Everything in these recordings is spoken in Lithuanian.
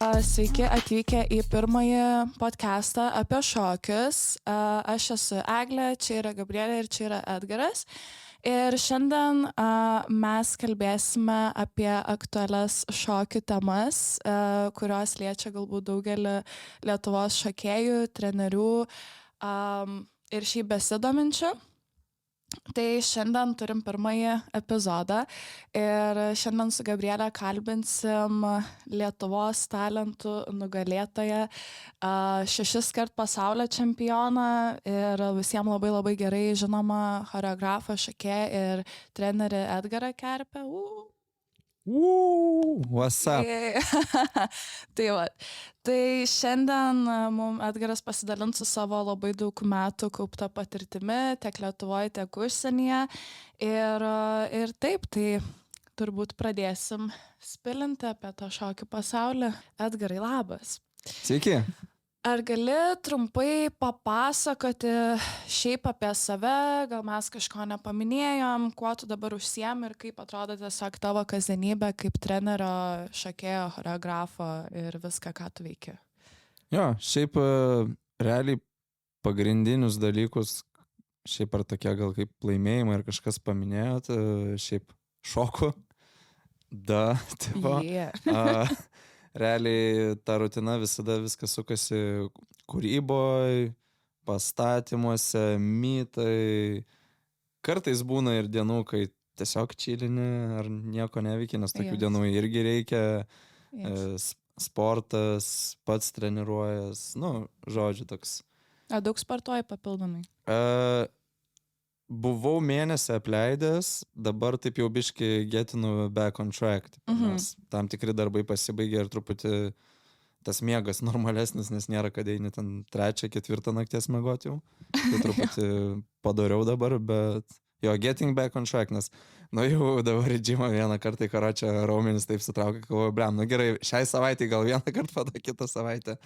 Sveiki atvykę į pirmąjį podcastą apie šokius. Aš esu Eglė, čia yra Gabrielė ir čia yra Edgaras. Ir šiandien mes kalbėsime apie aktualias šokių temas, kurios liečia galbūt daugelį Lietuvos šokėjų, trenerių ir šiaip besidominčių. Tai šiandien turim pirmąjį epizodą ir šiandien su Gabrielė kalbinsim Lietuvos talentų nugalėtoją, 6 kart pasaulio čempioną ir visiems labai gerai žinoma choreografą, šokėją ir trenerį Edgarą Kerpę. What's up? Tai va. Tai šiandien mums Edgaras pasidalins su savo labai daug metų kaupta patirtimi, tiek Lietuvoje, tiek užsienyje. Ir taip, tai turbūt pradėsim spilinti apie tą šokių pasaulį. Edgarai, labas. Sveiki. Ar gali trumpai papasakoti šiaip apie save, gal mes kažko nepaminėjom, kuo tu dabar užsiemi ir kaip atrodo tiesiog tavo kasdienybė kaip trenerio, šokėjo, choreografo ir viską, ką tu veiki? Jo, šiaip realiai pagrindinius dalykus, šiaip ar tokie gal kaip laimėjimai ir kažkas paminėjot, šiaip šoku, tipo. Yeah. Realiai ta rutina visada viskas sukasi kūryboje, pastatymuose, mytai. Kartais būna ir dienų, kai tiesiog čilini ar nieko neveiki, nes tokių dienų irgi reikia. Sportas, pats treniruojas, žodžiu toks. Daug sportuoji papildomai? Buvau mėnesį apleidęs, dabar taip jau biški getinu back on track. Nes tam tikri darbai pasibaigė ir truputį tas miegas normalesnis, nes nėra kad eini ten 3-4 nakties miegoti jau. Tai truputį padariau dabar, bet jo, getting back on track, nes jau dabar į džimą vieną kartą į karočią raumenis taip sutraukia, galvoju, gerai, šiai savaitį gal vieną kartą, pada kitą savaitę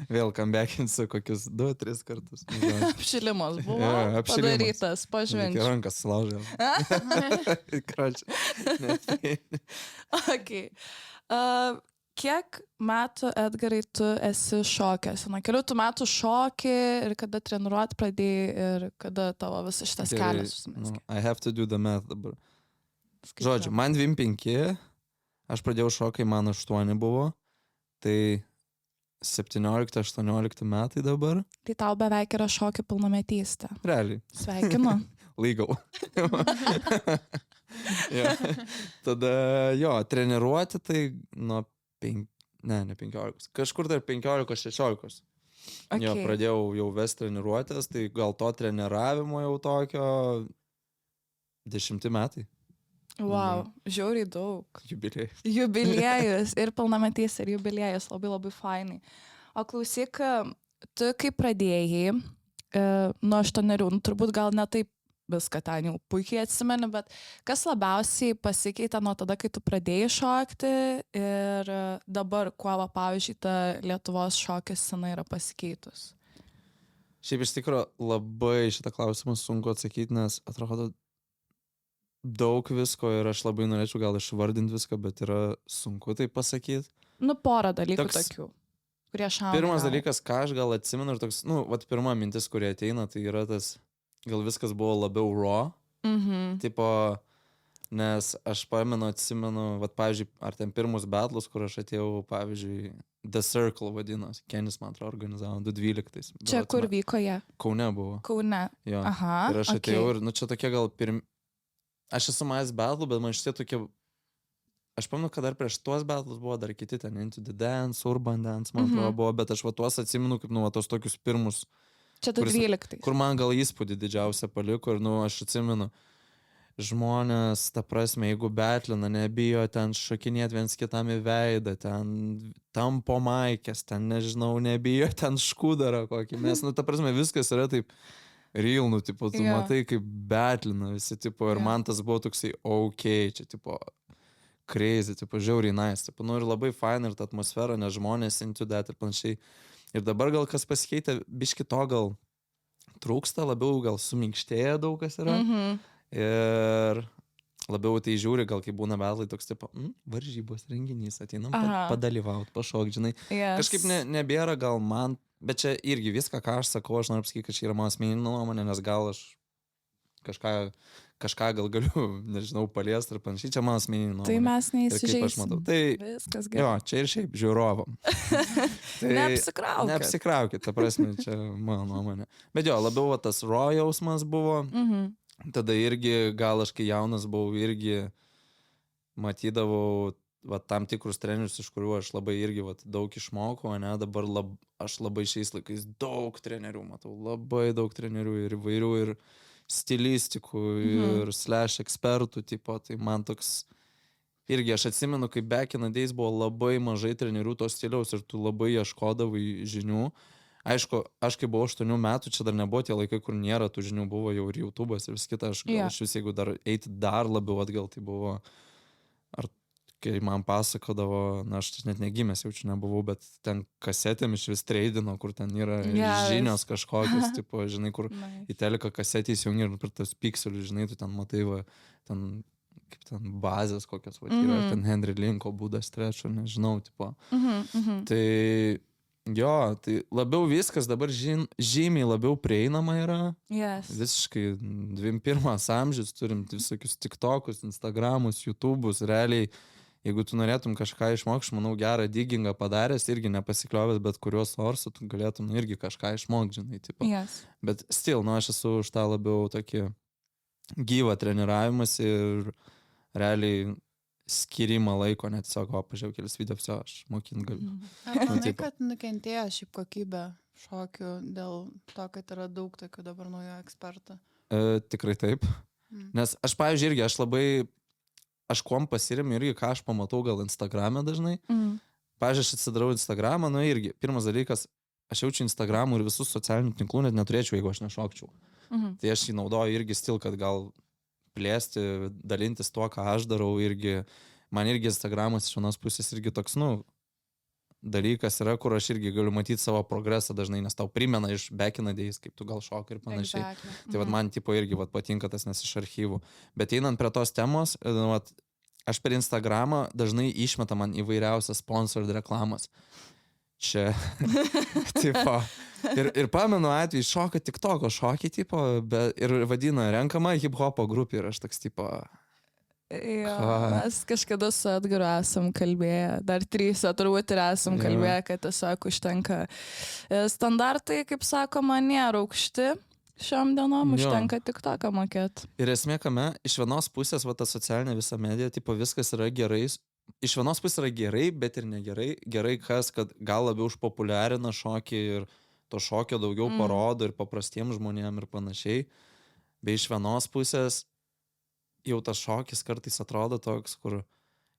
vėl comebackinsiu kokius 2-3 kartus. Apšilimas buvo padarytas, pažvenčiu. Rankas sulaužiau. Karočią. Okay. Kiek metų, Edgarai, tu esi šokęs? Nuo kelių tu metų šoki ir kada treniruot pradėjai ir kada tavo visas šitas kelias susimeskė? I have to do the math dabar. Žodžiu, man 25, aš pradėjau šokai, man 8 buvo, tai 17-18 metai dabar. Tai tau beveik yra šokių pilnametystė. Realiai. Sveikinu. Legal. Tada treniruoti tai nuo 15, kažkur dar 15-16. Okay. Pradėjau jau vesti treniruotės, tai gal to treniravimo jau tokio 10 metai. Wow, žiauriai daug. Jubiliejus ir pilnametys ir jubiliejus, labai fainai. O klausyk, tu kaip pradėjai nuo 8, turbūt gal ne taip viską ten jau puikiai atsimeni, bet kas labiausiai pasikeitė nuo tada, kai tu pradėjai šokti ir dabar, kuo, pavyzdžiui, ta Lietuvos šokio scena yra pasikeitus? Šiaip iš tikrųjų labai šitą klausimą sunku atsakyti, nes atrodo daug visko ir aš labai norėčiau gal išvardinti viską, bet yra sunku tai pasakyti. Porą dalykų tokių, kurie šauna. Pirmas dalykas, ką aš gal atsimenu, ir toks, pirma mintis, kurie ateina, tai yra tas, gal viskas buvo labiau raw. Tipo, nes aš atsimenu, pavyzdžiui, ar ten pirmus battles, kur aš atėjau, pavyzdžiui, The Circle vadinosi, Kenis, man atrodo, organizavo 2012. Čia kur vyko jie? Kaune buvo. Kaune. Jo. Aha. Ir aš atėjau ir, čia tokie gal aš esu matęs battlų, bet man šitie tokie, aš pamenu, kad dar prieš tuos battles buvo dar kiti ten Into the Dance, Urban Dance, man atrodo buvo, bet aš tuos atsimenu kaip, tos tokius pirmus. Čia 12. Kur man gal įspūdį didžiausia paliko ir, aš atsimenu, žmonės, ta prasme, jeigu betlina, nebijo ten šokinėti viens kitam į veidą, ten tampo maikės, ten, nežinau, nebijo ten škudarą kokį, nes, ta prasme, viskas yra taip real, tipo, tu matai, kaip betlina visi, tipo, ir man tas buvo toksai, čia, tipo, crazy, tipo, žiauriai nice, tipo, ir labai fine, ir ta atmosfera, nes žmonės into that ir panašiai. Ir dabar gal kas pasikeitė, biški to gal trūksta, labiau gal suminkštėja daug kas yra. Ir labiau tai žiūri, gal kai būna betlai toks tipo, varžybos renginys, ateinam Aha. padalyvauti, pašok, žinai. Yes. Kažkaip nebėra gal man, bet čia irgi viską, ką aš sakau, aš noriu pasakyti, kad čia yra mano asmeninė nuomonė, nes gal aš kažką gal galiu, nežinau, paliesti ir panašiai, čia mano asmeninė nuomonė. Tai mes Ir kaip aš neįsižeisim. matau, tai Viskas gerai. jo, čia ir šiaip žiūrovam. Tai Neapsikraukit. neapsikraukit, ta prasme, čia mano nuomonė. Bet jo, labiau va, tas jausmas buvo, tada irgi, gal aš kai jaunas buvau, irgi matydavau va, tam tikrus trenerius, iš kurių aš labai irgi va, daug išmokau, ne, dabar aš labai šiais laikais daug trenerių matau, labai daug trenerių ir įvairių, ir stilistikų, ir / ekspertų, tipo, tai man toks, irgi aš atsimenu, kai back in the days buvo labai mažai trenerių to stiliaus ir tu labai ieškodavai žinių. Aišku, aš kai buvau 8 metų, čia dar nebuvo tie laikai, kur nėra tų žinių, buvo jau ir YouTube'as ir vis kita, aš vis, jeigu dar eiti dar labiau atgal, tai buvo, ar kai man pasakodavo, na aš net negimęs jaučiu nebuvau, bet ten kasetėm iš vis treidino, kur ten yra žinios kažkokios, tipo, žinai, kur į teliką kasetį įsijungi ir per tas pikselius, žinai, tu ten matai, va, ten, kaip ten bazės kokios, va, yra, ten Henry Linko būdas trečio, nežinau, tipo. Tai, jo, tai labiau viskas dabar žymiai labiau prieinama yra. Yes. Visiškai 21 amžius, turim visokius TikTokus, Instagramus, YouTube'us, realiai. Jeigu tu norėtum kažką išmokti, manau, gerą digingą padaręs, irgi nepasikliovęs bet kuriuos sorsų, tu galėtum irgi kažką išmokti, žinai, tipo. Yes. Bet still, aš esu už tą labiau tokį gyvą treniravimas ir realiai skirimą laiko, net tiesiog, pažiūrėjau kelis video, viso, aš mokint galiu. Ar manai, kad nukentėjo šiaip kokybė šokių dėl to, kad yra daug tokių dabar naujo ekspertų? Tikrai taip. Nes aš, pavyzdžiui, irgi, aš kuom pasiremiu irgi, ką aš pamatau gal Instagram'e dažnai. Pavyzdžiui, aš atsidarau Instagram'ą, irgi, pirmas dalykas, aš jaučiu Instagram'ų ir visus socialinių tinklų net neturėčiau, jeigu aš nešokčiau. Tai aš jį naudoju irgi stil, kad gal plėsti, dalintis tuo, ką aš darau irgi. Man irgi Instagram'as iš vienos pusės irgi toks, dalykas yra, kur aš irgi galiu matyti savo progresą dažnai, nes tau primena iš back in the days, kaip tu gal šokai ir panašiai. Exactly. Tai vat man tipo irgi vat patinka tas, nes iš archyvų. Bet einant prie tos temos, vat, aš per Instagramą dažnai išmeta man įvairiausias sponsored reklamas. Čia, tipo, ir pamenu atvejį, šoka TikToko šokį, tipo, ir vadina renkama hip-hopo grupė ir aš toks, tipo... Jo, mes kažkada su Edgaru esam kalbėję, dar 3 turbūt ir esam kalbėję, kad tiesiog užtenka. Standartai, kaip sakoma, nėra aukšti šiom dienom, užtenka TikToką mokėti. Ir esmė kame, iš vienos pusės, va ta socialinė visa medija, tipo, viskas yra gerai. Iš vienos pusės yra gerai, bet ir negerai. Gerai kas, kad gal labiau užpopuliarina šokį ir to šokio daugiau parodo ir paprastiems žmonėms ir panašiai. Bei iš vienos pusės jau tas šokis kartais atrodo toks, kur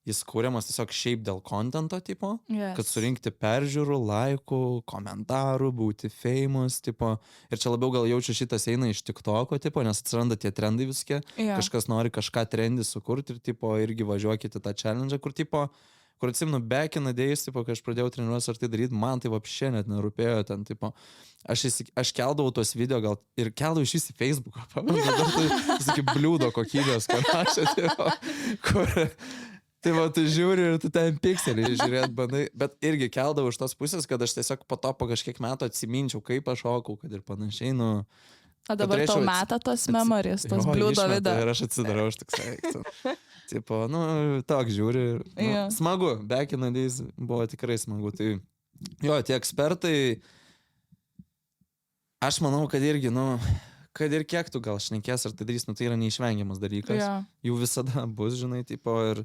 jis kūriamas tiesiog šiaip dėl kontento tipo, kad surinkti peržiūrų, laikų, komentarų, būti famous, tipo. Ir čia labiau gal jaučiu šitas eina iš TikToko, tipo, nes atsiranda tie trendai viske. Kažkas nori kažką trendy sukurti ir tipo irgi važiuokite tą challenge, kur tipo, kur atsimenu back in the days, tipo, kai aš pradėjau treniruotis ar tai daryti, man tai vapšė net nerūpėjo ten, tipo. Aš keldavau tos video gal ir keldavau iš vis į Facebooką, tai sakė bliūdo kokybės panašią, tipo, kur, tai va, tu žiūri ir tu ten pikselį žiūrėt bandai, bet irgi keldavau iš tos pusės, kad aš tiesiog po to po kažkiek metų atsiminčiau, kaip aš šokau, kad ir panašiai, O dabar tau meta tos memories, tos bliūdo video. Ir aš atsidarau, aš tik saiktų. Tipo, toks žiūri. Smagu, back in the days buvo tikrai smagu. Tai, jo, tie ekspertai, aš manau, kad irgi, kad ir kiek tu gal šnekės ar tai darys, tai yra neišvengiamas dalykas. Jų visada bus, žinai, tipo, ir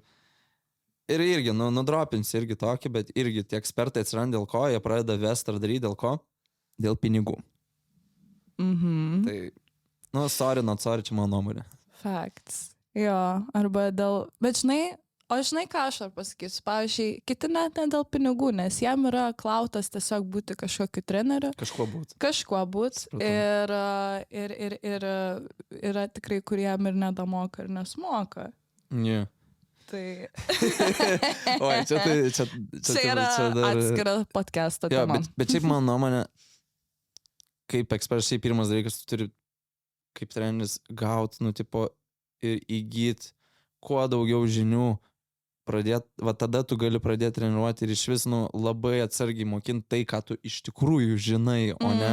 irgi, nudropins irgi tokį, bet irgi tie ekspertai atsiranda dėl ko, jie pradeda vest ar daryti dėl ko? Dėl pinigų. Tai, sorry, čia mano nuomonė. Facts. Jo, arba dėl... Bet žinai, ką aš ar pasakysiu? Pavyzdžiui, kiti net ne dėl pinigų, nes jam yra klautas tiesiog būti kažkokiu treneriu. Kažkuo būt. Ir yra tikrai, kuriem ir nedamoka ir nesmoka. Ne. Tai... Oi, čia yra atskira podcast'o tema. Bet šiaip mano nuomonė, kaip ekspertas, pirmas dalykas, tu turi kaip treneris gauti, tipo, ir įgyti kuo daugiau žinių va tada tu gali pradėti treniruoti ir iš vis, labai atsargiai mokinti tai, ką tu iš tikrųjų žinai, o ne,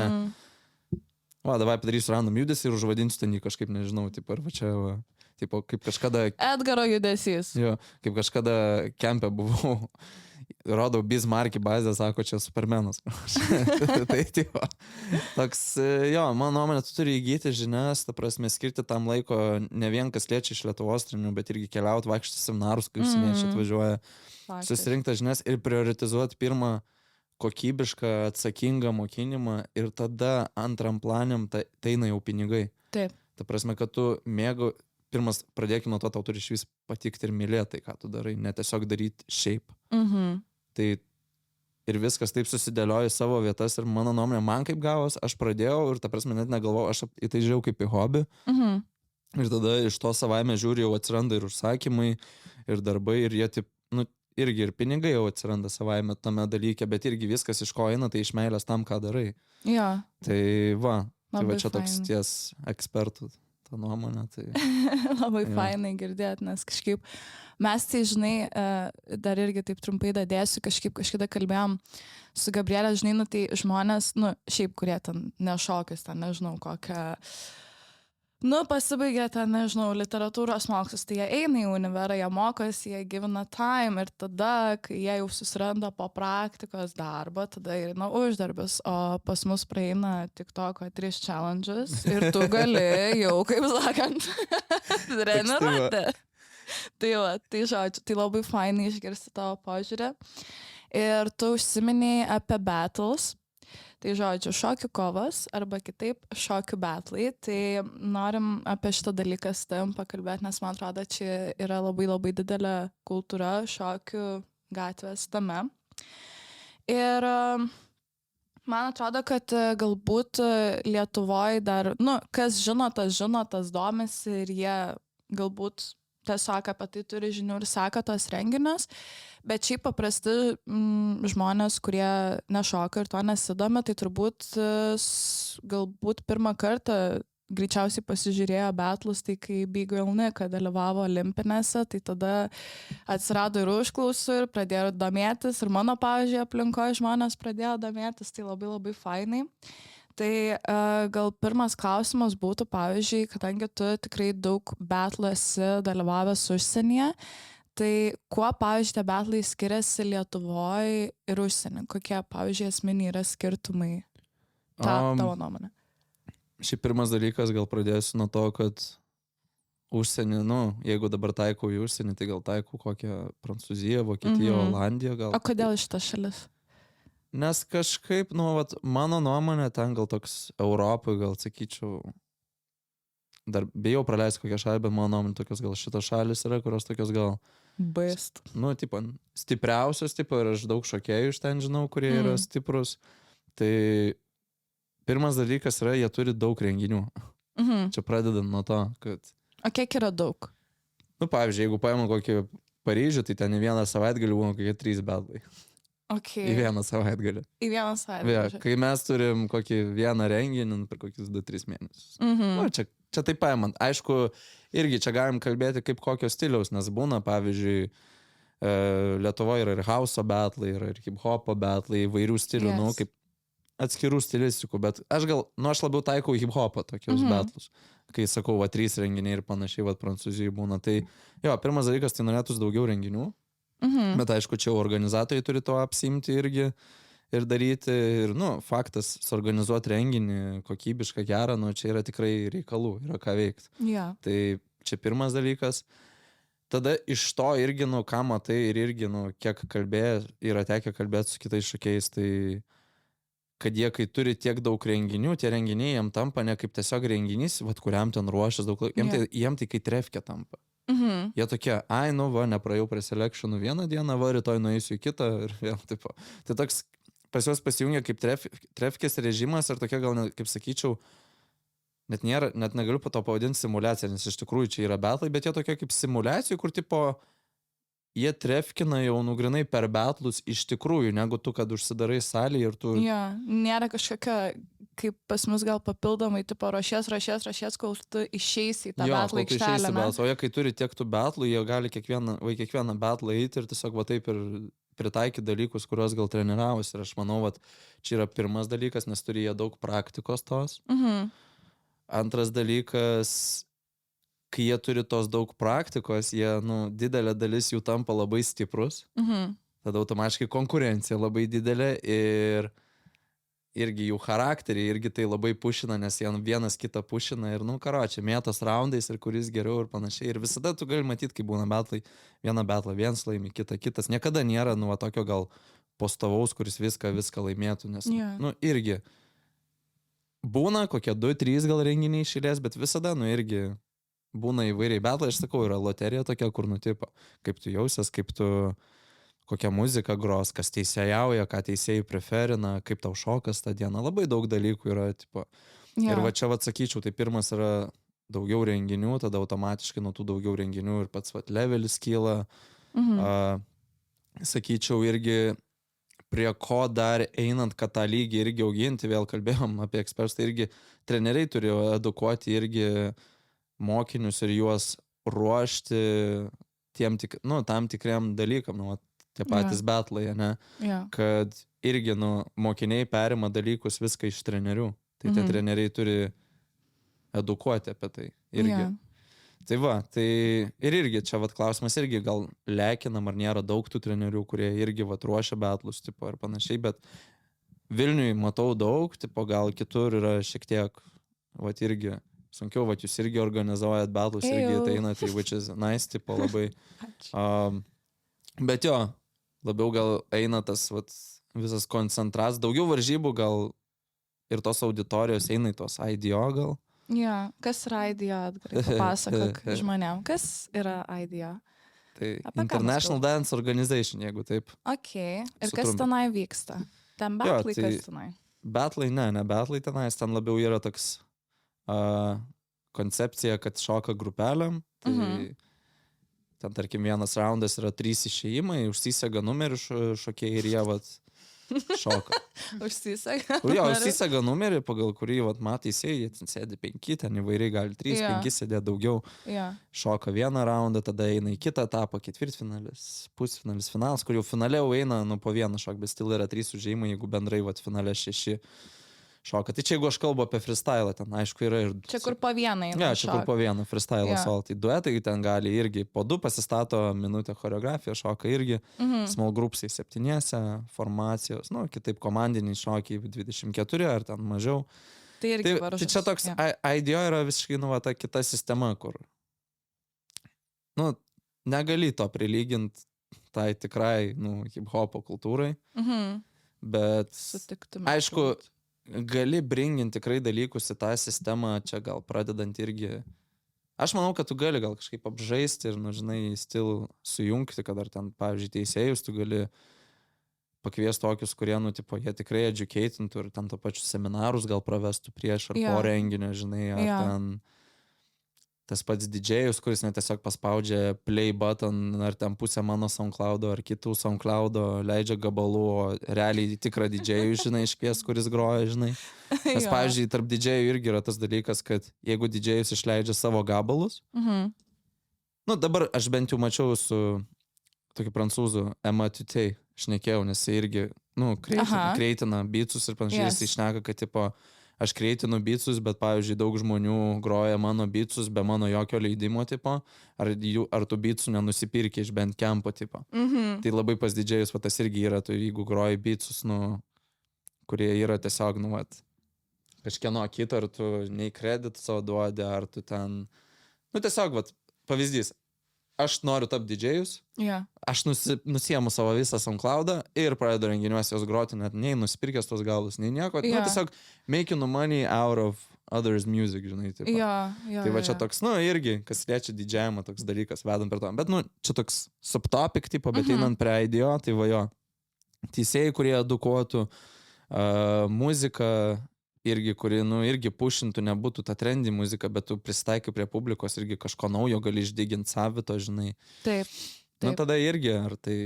davai padarysiu random judesį ir užvadinsiu ten jį kažkaip, nežinau, tipo, ar va čia, tipo, kaip kažkada... Edgaro judesys. Jo, kaip kažkada kempe buvau, rodau Bismarckį bazę, sako, čia Supermanas. Tai, tipo, toks, jo, mano nuomonė, tu turi įgyti žinias, ta prasme, skirti tam laiko, ne vien kas liečia iš Lietuvos trenerių, bet irgi keliauti, vaikščioti seminarus, kai užsieniečiai atvažiuoja, susirinkti žinias ir prioritizuoti pirmą kokybišką, atsakingą mokinimą ir tada antram planiam tai eina jau pinigai. Taip. Ta prasme, kad tu pirmas pradėkime nuo to, tau turi iš vis patikti ir mylėti tai, ką tu darai, ne tiesiog daryti šiaip. Tai ir viskas taip susidėlioja į savo vietas ir mano nuomonė, man kaip gavos, aš pradėjau ir ta prasme net negalvojau, aš į tai žiūrėjau kaip į hobį. Ir tada iš to savaime žiūri jau atsiranda ir užsakymai, ir darbai, ir jie taip, irgi ir pinigai jau atsiranda savaime tame dalyke, bet irgi viskas iš ko eina, tai iš meilės tam, ką darai. Jo. Tai va Labai čia toks fainai. ties ekspertų ta nuomonė. Tai... Labai fainai girdėt, nes kažkaip mes tai, žinai, dar irgi taip trumpai dadėsiu, kažkada kalbėjom su Gabrielė, žinai, tai žmonės, šiaip kurie ten nešokius, ten nežinau, kokią... pasibaigė ten, nežinau, literatūros mokslus, tai jie eina į univerą, jie mokosi, jie gyvena time ir tada, kai jie jau susiranda po praktikos darbą, tada eina uždarbis, o pas mus praeina TikToko 3 challenges ir tu gali jau, kaip sakant, treniruoti. Tai žodžiu, tai labai fainai išgirsti tavo požiūrį. Ir tu užsiminėjai apie battles. Tai žodžiu, šokių kovas arba kitaip šokių batlai. Tai norim apie šitą dalyką su tavim pakalbėti, nes man atrodo, čia yra labai labai didelė kultūra šokių gatvės tame. Ir man atrodo, kad galbūt Lietuvoje dar, kas žino, tas domisi ir jie galbūt tiesiog apie tai turi žinių ir seka tos renginius, bet šiaip paprasti žmonės, kurie nešoka ir to nesidomi, tai turbūt galbūt pirmą kartą greičiausiai pasižiūrėjo batlus, tai kai Big Girl Nika dalyvavo olimpinėse, tai tada atsirado ir užklausų ir pradėjo domėtis ir mano, pavyzdžiui, aplinkoje žmonės pradėjo domėtis, tai labai labai fainai. Tai gal pirmas klausimas būtų, pavyzdžiui, kadangi tu tikrai daug batlų esi dalyvavęs užsienyje, tai kuo, pavyzdžiui, tie batlai skiriasi Lietuvoje ir užsienį? Kokie, pavyzdžiui, esminiai yra skirtumai? Tavo nuomonė. Šiaip pirmas dalykas, gal pradėsiu nuo to, kad užsienį, jeigu dabar taikau į užsienį, tai gal taikau kokią Prancūziją, Vokietiją, Olandiją. Gal... O kodėl šitas šalis? Nes kažkaip, mano nuomonė, ten gal toks Europai, gal sakyčiau, dar bijau praleisti kokią šalį, bet mano nuomonė tokios gal šitos šalis yra, kurios tokios gal... Best. Tipo, stipriausios, tipo, ir aš daug šokėjų iš ten žinau, kurie yra stiprus. Tai pirmas dalykas yra, jie turi daug renginių. Čia pradedant nuo to, kad... O kiek yra daug? Pavyzdžiui, jeigu paimam kokį Paryžių, tai ten į vieną savaitgalį būna kokie 3 batlai. Okay. Į vieną savaitgalį. Į vieną savaitgalį. Kai mes turim kokį vieną renginį per kokius 2-3 mėnesius. Čia taip paimant. Aišku, irgi čia galim kalbėti kaip kokio stiliaus, nes būna, pavyzdžiui, Lietuvoje yra ir house batlai, yra ir hip-hopo batlai, įvairių stilių, kaip atskirų stilistikų, bet aš labiau taikau hip-hopą tokius batlus. Kai sakau, 3 renginiai ir panašiai, Prancūzijoje būna. Tai jo, pirmas dalykas, tai norėtųs daugiau renginių. Bet aišku, čia organizatoriai turi to apsiimti irgi ir daryti. Ir, faktas, suorganizuoti renginį kokybišką, gerą, čia yra tikrai reikalų, yra ką veikti. Yeah. Tai čia pirmas dalykas. Tada iš to irgi, ką matai ir irgi, kiek yra tekę kalbėti su kitais šokėjais, tai kad jie, kai turi tiek daug renginių, tie renginiai jiem tampa ne kaip tiesiog renginys, kuriam ten ruošęs daug laiko, jiem tai kai trefkė tampa. Jie tokie, nepraėjau prie selekšionų vieną dieną, rytoj nueisiu į kitą ir vėl taip. Tai toks pas juos pasijungia kaip trefkės režimas ir tokia gal, kaip sakyčiau, net negaliu po to pavadinti simulaciją, nes iš tikrųjų čia yra batlai, bet jie tokie kaip simulacijų, kur tipo jie trefkina jau nugrinai per betlus iš tikrųjų, negu tu, kad užsidarai salį ir tu... Jo, nėra kažkokia, kaip pas mus gal papildomai, tu ruošies, kol tu išeisi į tą betlą aikštelę. O jie, kai turi tiek tų betlų, jie gali kiekvieną betlą eiti ir tiesiog va taip ir pritaikyti dalykus, kuriuos gal treniravosi. Ir aš manau, va, čia yra pirmas dalykas, nes turi jie daug praktikos tos. Antras dalykas, kai jie turi tos daug praktikos, jie, didelė dalis jų tampa labai stiprus. Tada automatiškai konkurencija labai didelė ir irgi jų charakterį, irgi tai labai pušina, nes jie vienas kitą pušina ir, karočią, mėtos raundais ir kuris geriau ir panašiai. Ir visada tu gali matyti, kai būna betlai, vieną betlą viens laimi, kitas. Niekada nėra, tokio gal postovaus, kuris viską laimėtų, nes, irgi būna kokie 2-3 gal renginiai išėlės, bet visada, irgi būna įvairiai betlai. Aš sakau, yra loterija tokia, kur tipo, kaip tu jausies, kaip tu... kokią muziką gros, kas teisėjauja, ką teisėjai preferina, kaip tau šokas tą dieną. Labai daug dalykų yra, tipo. Ir va čia, sakyčiau, tai pirmas yra daugiau renginių, tada automatiškai nuo tų daugiau renginių ir pats levelis kyla. Sakyčiau, irgi prie ko dar einant, kad tą lygį irgi auginti, vėl kalbėjom apie ekspertus, tai irgi treneriai turėjo edukuoti irgi mokinius ir juos ruošti tam tikriam dalykam. Tie patys betlai, ne? Kad irgi, mokiniai perima dalykus viską iš trenerių. Tai tie treneriai turi edukuoti apie tai irgi. Tai va, tai ir irgi čia klausimas irgi gal lekinam, ar nėra daug tų trenerių, kurie irgi ruošia betlus, tipo, ar panašiai, bet Vilniui matau daug, tipo, gal kitur yra šiek tiek, irgi sunkiau, jūs irgi organizuojat betlus, irgi tai einate, which is nice, tipo, labai. Bet jo, labiau gal eina tas visas koncentras, daugiau varžybų gal ir tos auditorijos eina į tos IDO gal. Kas yra IDO, Edgarai, papasakok žmonėm, kas yra IDO? Tai International Dance Organization, jeigu taip. Ir kas tenai vyksta? Ten betlai, kas tenai? Betlai, ne betlai tenais, ten labiau yra toks koncepcija, kad šoka grupelėm, tai ten, tarkim, vienas raundas yra 3 išėjimai, užsisega numerį šokėjai ir jie, šoka. Užsisega? Užsisega numerį, pagal kurį, teisėjai, jie ten sėdi 5, ten įvairiai gali 3-5 sėdė daugiau. Šoka vieną raundą, tada eina į kitą etapą, ketvirtfinalis, pusfinalis, finalas, kur jau finale jau eina, po vieną šok, bet stil yra 3 užėjimai, jeigu bendrai, finale 6 šoka. Tai čia jeigu aš kalbu apie freestyle, ten aišku yra ir... Čia kur po vieną eina čia kur po vieną freestyle solo. Tai duetai ten gali irgi po 2 pasistato minutę choreografiją, šoka irgi small groupsai 7 formacijos, kitaip komandiniai šokiai 24 ar ten mažiau. Tai irgi varžas. Tai čia toks IDO yra visiškai ta kita sistema, kur negali to prilyginti tai tikrai hip-hopo kultūrai, bet sutiktume. Aišku, gali bringinti tikrai dalykus į tą sistemą, čia gal pradedant irgi. Aš manau, kad tu gali gal kažkaip apžaisti ir, stil sujungti, kad ar ten, pavyzdžiui, teisėjus tu gali pakviesti tokius, kurie, tipo, jie tikrai educatintų ir ten to pačius seminarus gal pravestų prieš ar po renginio, ar ten tas pats didžėjus, kuris tiesiog paspaudžia play button, ar ten pusę mano SoundCloudo, ar kitų SoundCloudo leidžia gabalų, o realiai tikrą didžėjų, iškvies, kuris groja, Nes, pavyzdžiui, tarp didžėjų irgi yra tas dalykas, kad jeigu didžėjus išleidžia savo gabalus, dabar aš bent jau mačiau su tokiu prancūzu Emma Tutei, šnekėjau, nes jis irgi, kreitina beatsus ir panašiai, jis šneka, kad, tipo, aš kreitinu beatsus, bet, pavyzdžiui, daug žmonių groja mano beatsus be mano jokio leidimo, tipo, ar tu beatsų nenusipirki iš bent kempo, tipo. Tai labai pas didžėjus, tas irgi yra, tu jeigu groji beatsus, kurie yra tiesiog, kažkieno kito, ar tu nei kreditų savo duodi, ar tu ten, tiesiog, pavyzdys. Aš noriu tapti didžėjus, aš nusiemu savo visą SoundCloudą ir pradedu renginiuose jos groti, net nei nusipirkęs tos galus, nei nieko. Tiesiog making money out of others music, Tipo. Tai va čia toks, irgi, kas liečia didžiavimą, toks dalykas, vedam per to. Bet, čia toks subtopic, tipo, bet einant prie IDO, tai va jo, teisėjai, kurie edukuotų muziką, irgi, kuri, irgi pušintų, nebūtų ta trendy muzika, bet tu pristaikai prie publikos, irgi kažko naujo gali išdyginti savito, Taip. Nu, Taip. tada irgi, ar tai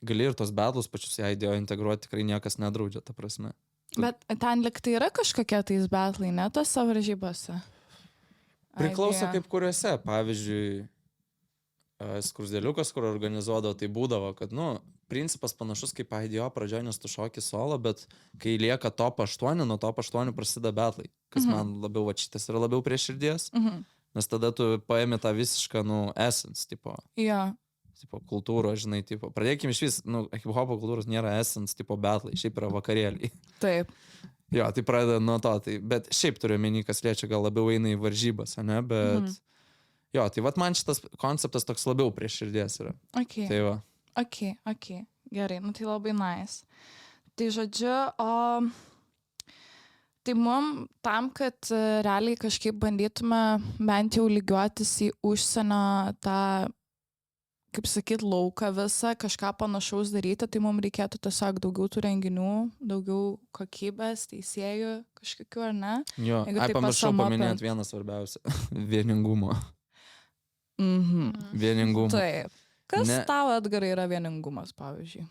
gali ir tos betlus pačius į idėją integruoti, tikrai niekas nedraudžia, ta prasme. Bet ten liktai yra kažkokie tais betlai, ne tose varžybose? Priklauso Idėja. kaip kuriuose, pavyzdžiui, Skruzdėliukas, kur organizuodavo, tai būdavo, kad, nu, principas panašus kaip IDO pradžioje, nes tu šoki solo, bet kai lieka top 8, nuo top 8 prasideda betlai, kas man labiau, va šitas yra labiau prie širdies, nes tada tu paėmė tą visišką, nu, essence, tipo, Jo. tipo kultūros, žinai, tipo, pradėkime iš vis, nu, hip-hopo kultūros nėra essence, tipo, betlai, šiaip yra vakarėliai. Taip. Jo, tai pradeda nuo to, tai, bet šiaip turiu menį, kas liečia, gal labiau eina į varžybas, ne, bet... Jo, tai vat man šitas konceptas toks labiau prie širdies yra. Okay. Tai va. Okay. Gerai, nu tai labai nice. Tai žodžiu, tai mum tam, kad realiai kažkaip bandytume bent jau lygiuotis į užsienio tą, kaip sakyt, lauką visą, kažką panašaus daryti, tai mums reikėtų tiesiog daugiau tų renginių, daugiau kokybės, teisėjų kažkokių, ar ne? Jo, pamiršau paminėti vieną svarbiausią. Vieningumo. Vieningumo. Taip. Kas tau, Edgarai, yra vieningumas, pavyzdžiui?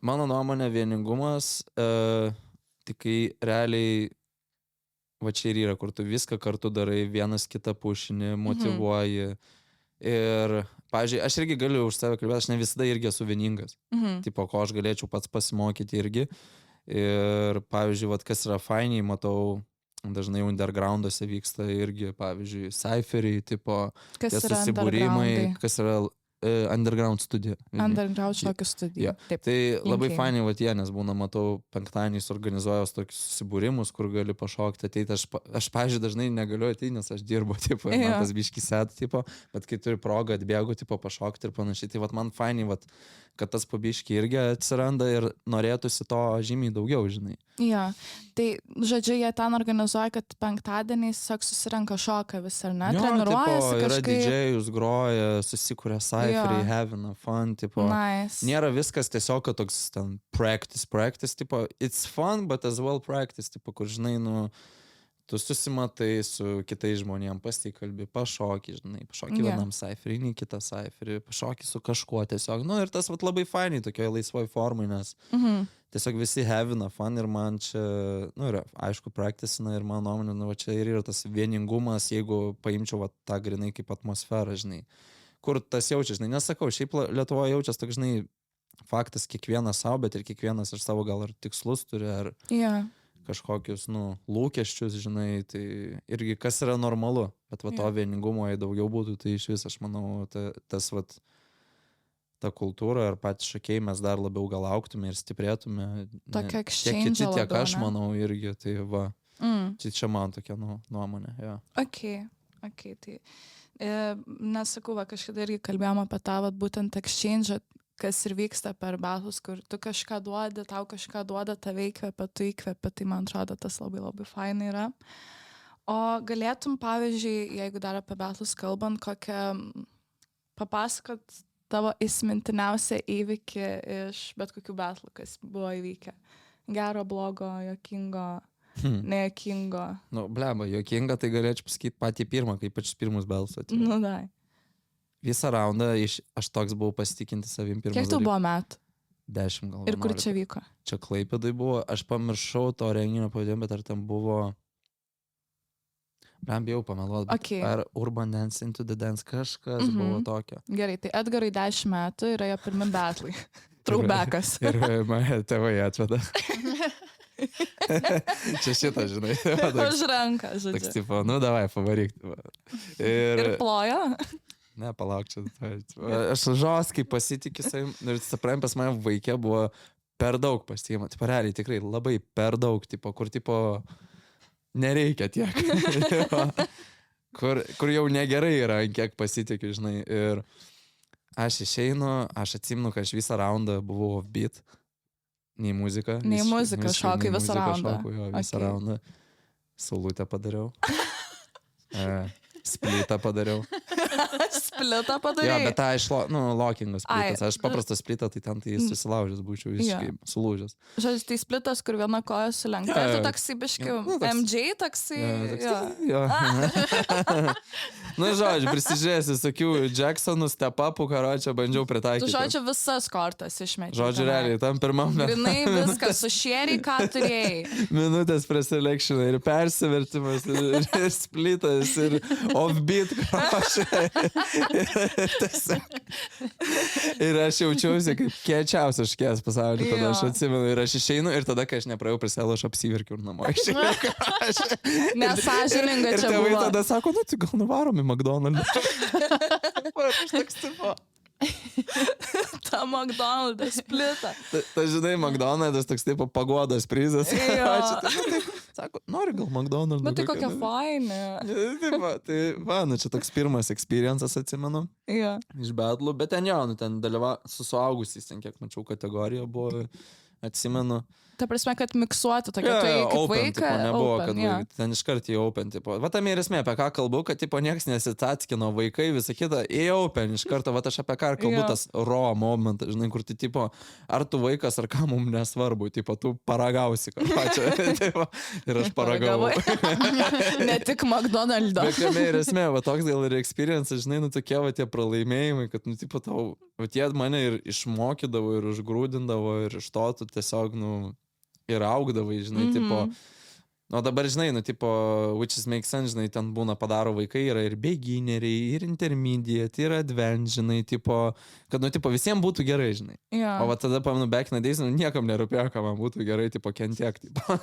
Mano nuomonė vieningumas, tik kai realiai, va čia ir yra, kur tu viską kartu darai, vienas kitą pušini, motyvuoji. Ir, pavyzdžiui, aš irgi galiu už save kalbėti, aš ne visada irgi esu vieningas. Tipo, ko aš galėčiau pats pasimokyti irgi. Ir, pavyzdžiui, vat, kas yra fainiai, matau, dažnai undergrounduose vyksta irgi, pavyzdžiui, cypheriai, tipo, tie susibūrimai, kas yra underground studija. Underground šokių studija. Taip. Tai labai fainiai, vat jie, nes būna, matau, penktadieniais organizuojos tokius susibūrimus, kur gali pašokti, ateiti. Aš pavyzdžiui, dažnai negaliu ateiti, nes aš dirbu, tipo, man tas biški sėd, tipo, bet kai turi progą atbėgu, tipo, pašokti ir panašiai, tai vat man fainiai, vat, kad tas pabiški irgi atsiranda ir norėtųsi to žymiai daugiau, žinai. Jo, tai žodžiu, jie ten organizuoja, kad penktadieniais tiesiog susirenka šoką vis, ar ne? Treniruojasi kažkaip. Yra didžėjus, groja, susikuria cypheriai, having a fun, tipo. Nice. Nėra viskas tiesiog, kad toks ten practice, tipo, it's fun, but as well practice, tipo, kur, žinai, nu, tu susimatai su kitais žmonėm, pasikalbi, pašoki, žinai, pašoki vienam cypheriai, kitą cypherį, pašoki su kažkuo tiesiog, nu, ir tas vat labai fainiai tokioje laisvoj formai, nes tiesiog visi having a fun ir man čia, nu, yra, aišku, practicina ir mano nuomonė, nu, va čia ir yra tas vieningumas, jeigu paimčiau va tą grinai kaip atmosferą, žinai, kur tas jaučia, žinai, nesakau, šiaip Lietuvoje jaučias, toks, žinai, faktas kiekvienas savo, bet ir kiekvienas iš savo gal ar tikslus turi, ar kažkokius, nu, lūkesčius, žinai, tai irgi kas yra normalu, bet va to vieningumo, jei daugiau būtų, tai iš vis, aš manau, tas va ta kultūra ir patys šokėjai mes dar labiau gal auktume ir stiprėtume. Tokia tiek kiti, tiek aš manau irgi, tai va. Čia man tokia nuomonė, jo. Okay, tai nesakau, va, kažkada irgi kalbėjom apie tą, va, būtent exchange, kas ir vyksta per betlus, kur tu kažką duodi, tau kažką duoda, tave įkvepia, tu įkvepia, tai man atrodo, tas labai labai fainai yra. O galėtum, pavyzdžiui, jeigu dar apie betlus kalbant, kokią papasakot tavo įsimintiniausią įvykį iš bet kokių betlų, kas buvo įvykę. Gero, blogo, jokingo, nejokingo. Nu, bleba, jokinga, tai galėčiau pasakyti patį pirmą, kaip pačius pirmus betlus atėjo. Nu, dai. Visą raundą aš toks buvau pasitikinti savim pirmą. Kiek tu buvo metų? 10 gal. Ir kur čia vyko? Čia Klaipėdai buvo, aš pamiršau to renginio pavadinimą, bet ar ten buvo... Bram, bijau pameluoti, ar Urban Dance Into the Dance kažkas buvo tokio. Gerai, tai Edgarui 10 metų yra jo pirmi betlai. Traubekas. Ir mane tėvai atveda. Čia šitą, žinai. Už ranką, žodžiu. Toks tipo, nu davai, pavaryk. Ir plojo? Ne, palauk čia. Aš žoskai pasitikiu savim. Ir suprantam, pas mane vaikė buvo per daug pasitikima. Tipo, realiai tikrai labai per daug, tipo, kur tipo... Nereikia tiek. kur jau negerai yra, kiek pasitikiu, žinai. Ir aš išeinu, aš atsimenu, kad aš visą raundą buvau off-beat. Nei muzika. Nei muzika, šokai visą raundą. Visą raundą. Saulutę padariau. Splitą padariau. Splitą Jo, padarei. bet tą lockingas splitas. Aš paprastas splitą, tai ten tai susilaužęs būčiau visiškai sulūžęs. Žodžiu, tai splitas, kur viena koja sulenkta. Jo, Tu toksai biškiu. Nu, toks- MJ toksai. Jo. Nu, žodžiu, prisižiūrėjęs visokių Jacksonų, step-upų, karočią bandžiau Tu, pritaikyti. žodžiu, visas kortas išmeti. Žodžiu, realiai, tam pirmam Grinai viskas, sušėriai, ką turėjai. minutės preselekšinai ir persivertimas, ir splitas, ir offbeat, karočią. Ir aš jaučiausi kaip kiečiausias škės pasaulyje, tada aš Jo. atsimenu ir aš išeinu ir tada, kai aš nepraėjau prie selo, aš apsiverkiau ir namo išėjau. Nesąžininga Ir čia tėvai buvo. tada sako, nu tai gal nuvarom į McDonald's. Aš toks tipo. Ta McDonald's splita. Ta žinai, McDonald's toks tipo pagodas prizas. Jo. Ačiū, tai, sako, nori gal McDonald's. Nu tai kokia fainė. Tai va, nu čia toks pirmas experiences atsimenu Jo. iš betlų, bet ten jo, nu ten su suaugusiais, ten kiek mačiau kategorija buvo, atsimenu. Ta prasme, kad miksuoti tokia, tai kaip open, vaiką. tipo, nebuvo, open, kad jo. ten iškart į open, tipo. Va tam ir esmė, apie ką kalbu, kad, tipo, nieks nesitackino vaikai, visą kitą, į open iš karto, va aš apie ką kalbu, Jo. tas raw momentas, žinai, kur tu, tipo, ar tu vaikas, ar ką mums nesvarbu, tipo, tu paragausi, ką pačia, tipo, ir aš paragavau. Ne tik McDonald's. Bet kame ir esmė, va toks gal ir experience, žinai, nu tokie va tie pralaimėjimai, kad, nu, tipo, tau, va tie mane ir išmokydavo, ir užgrūdindavo, ir iš to tu tiesiog, nu, ir augdavai, žinai, tipo, o dabar, žinai, nu, tipo, which is makes sense, žinai, ten būna padaro vaikai, yra ir beginneriai, ir intermediate, ir advanced, žinai, tipo, kad, nu, tipo, visiems būtų gerai, žinai. Jo. O va tada, pamenu, back in the days, nu, niekam nerūpėjo, ką man būtų gerai, tipo, kentiek, tipo.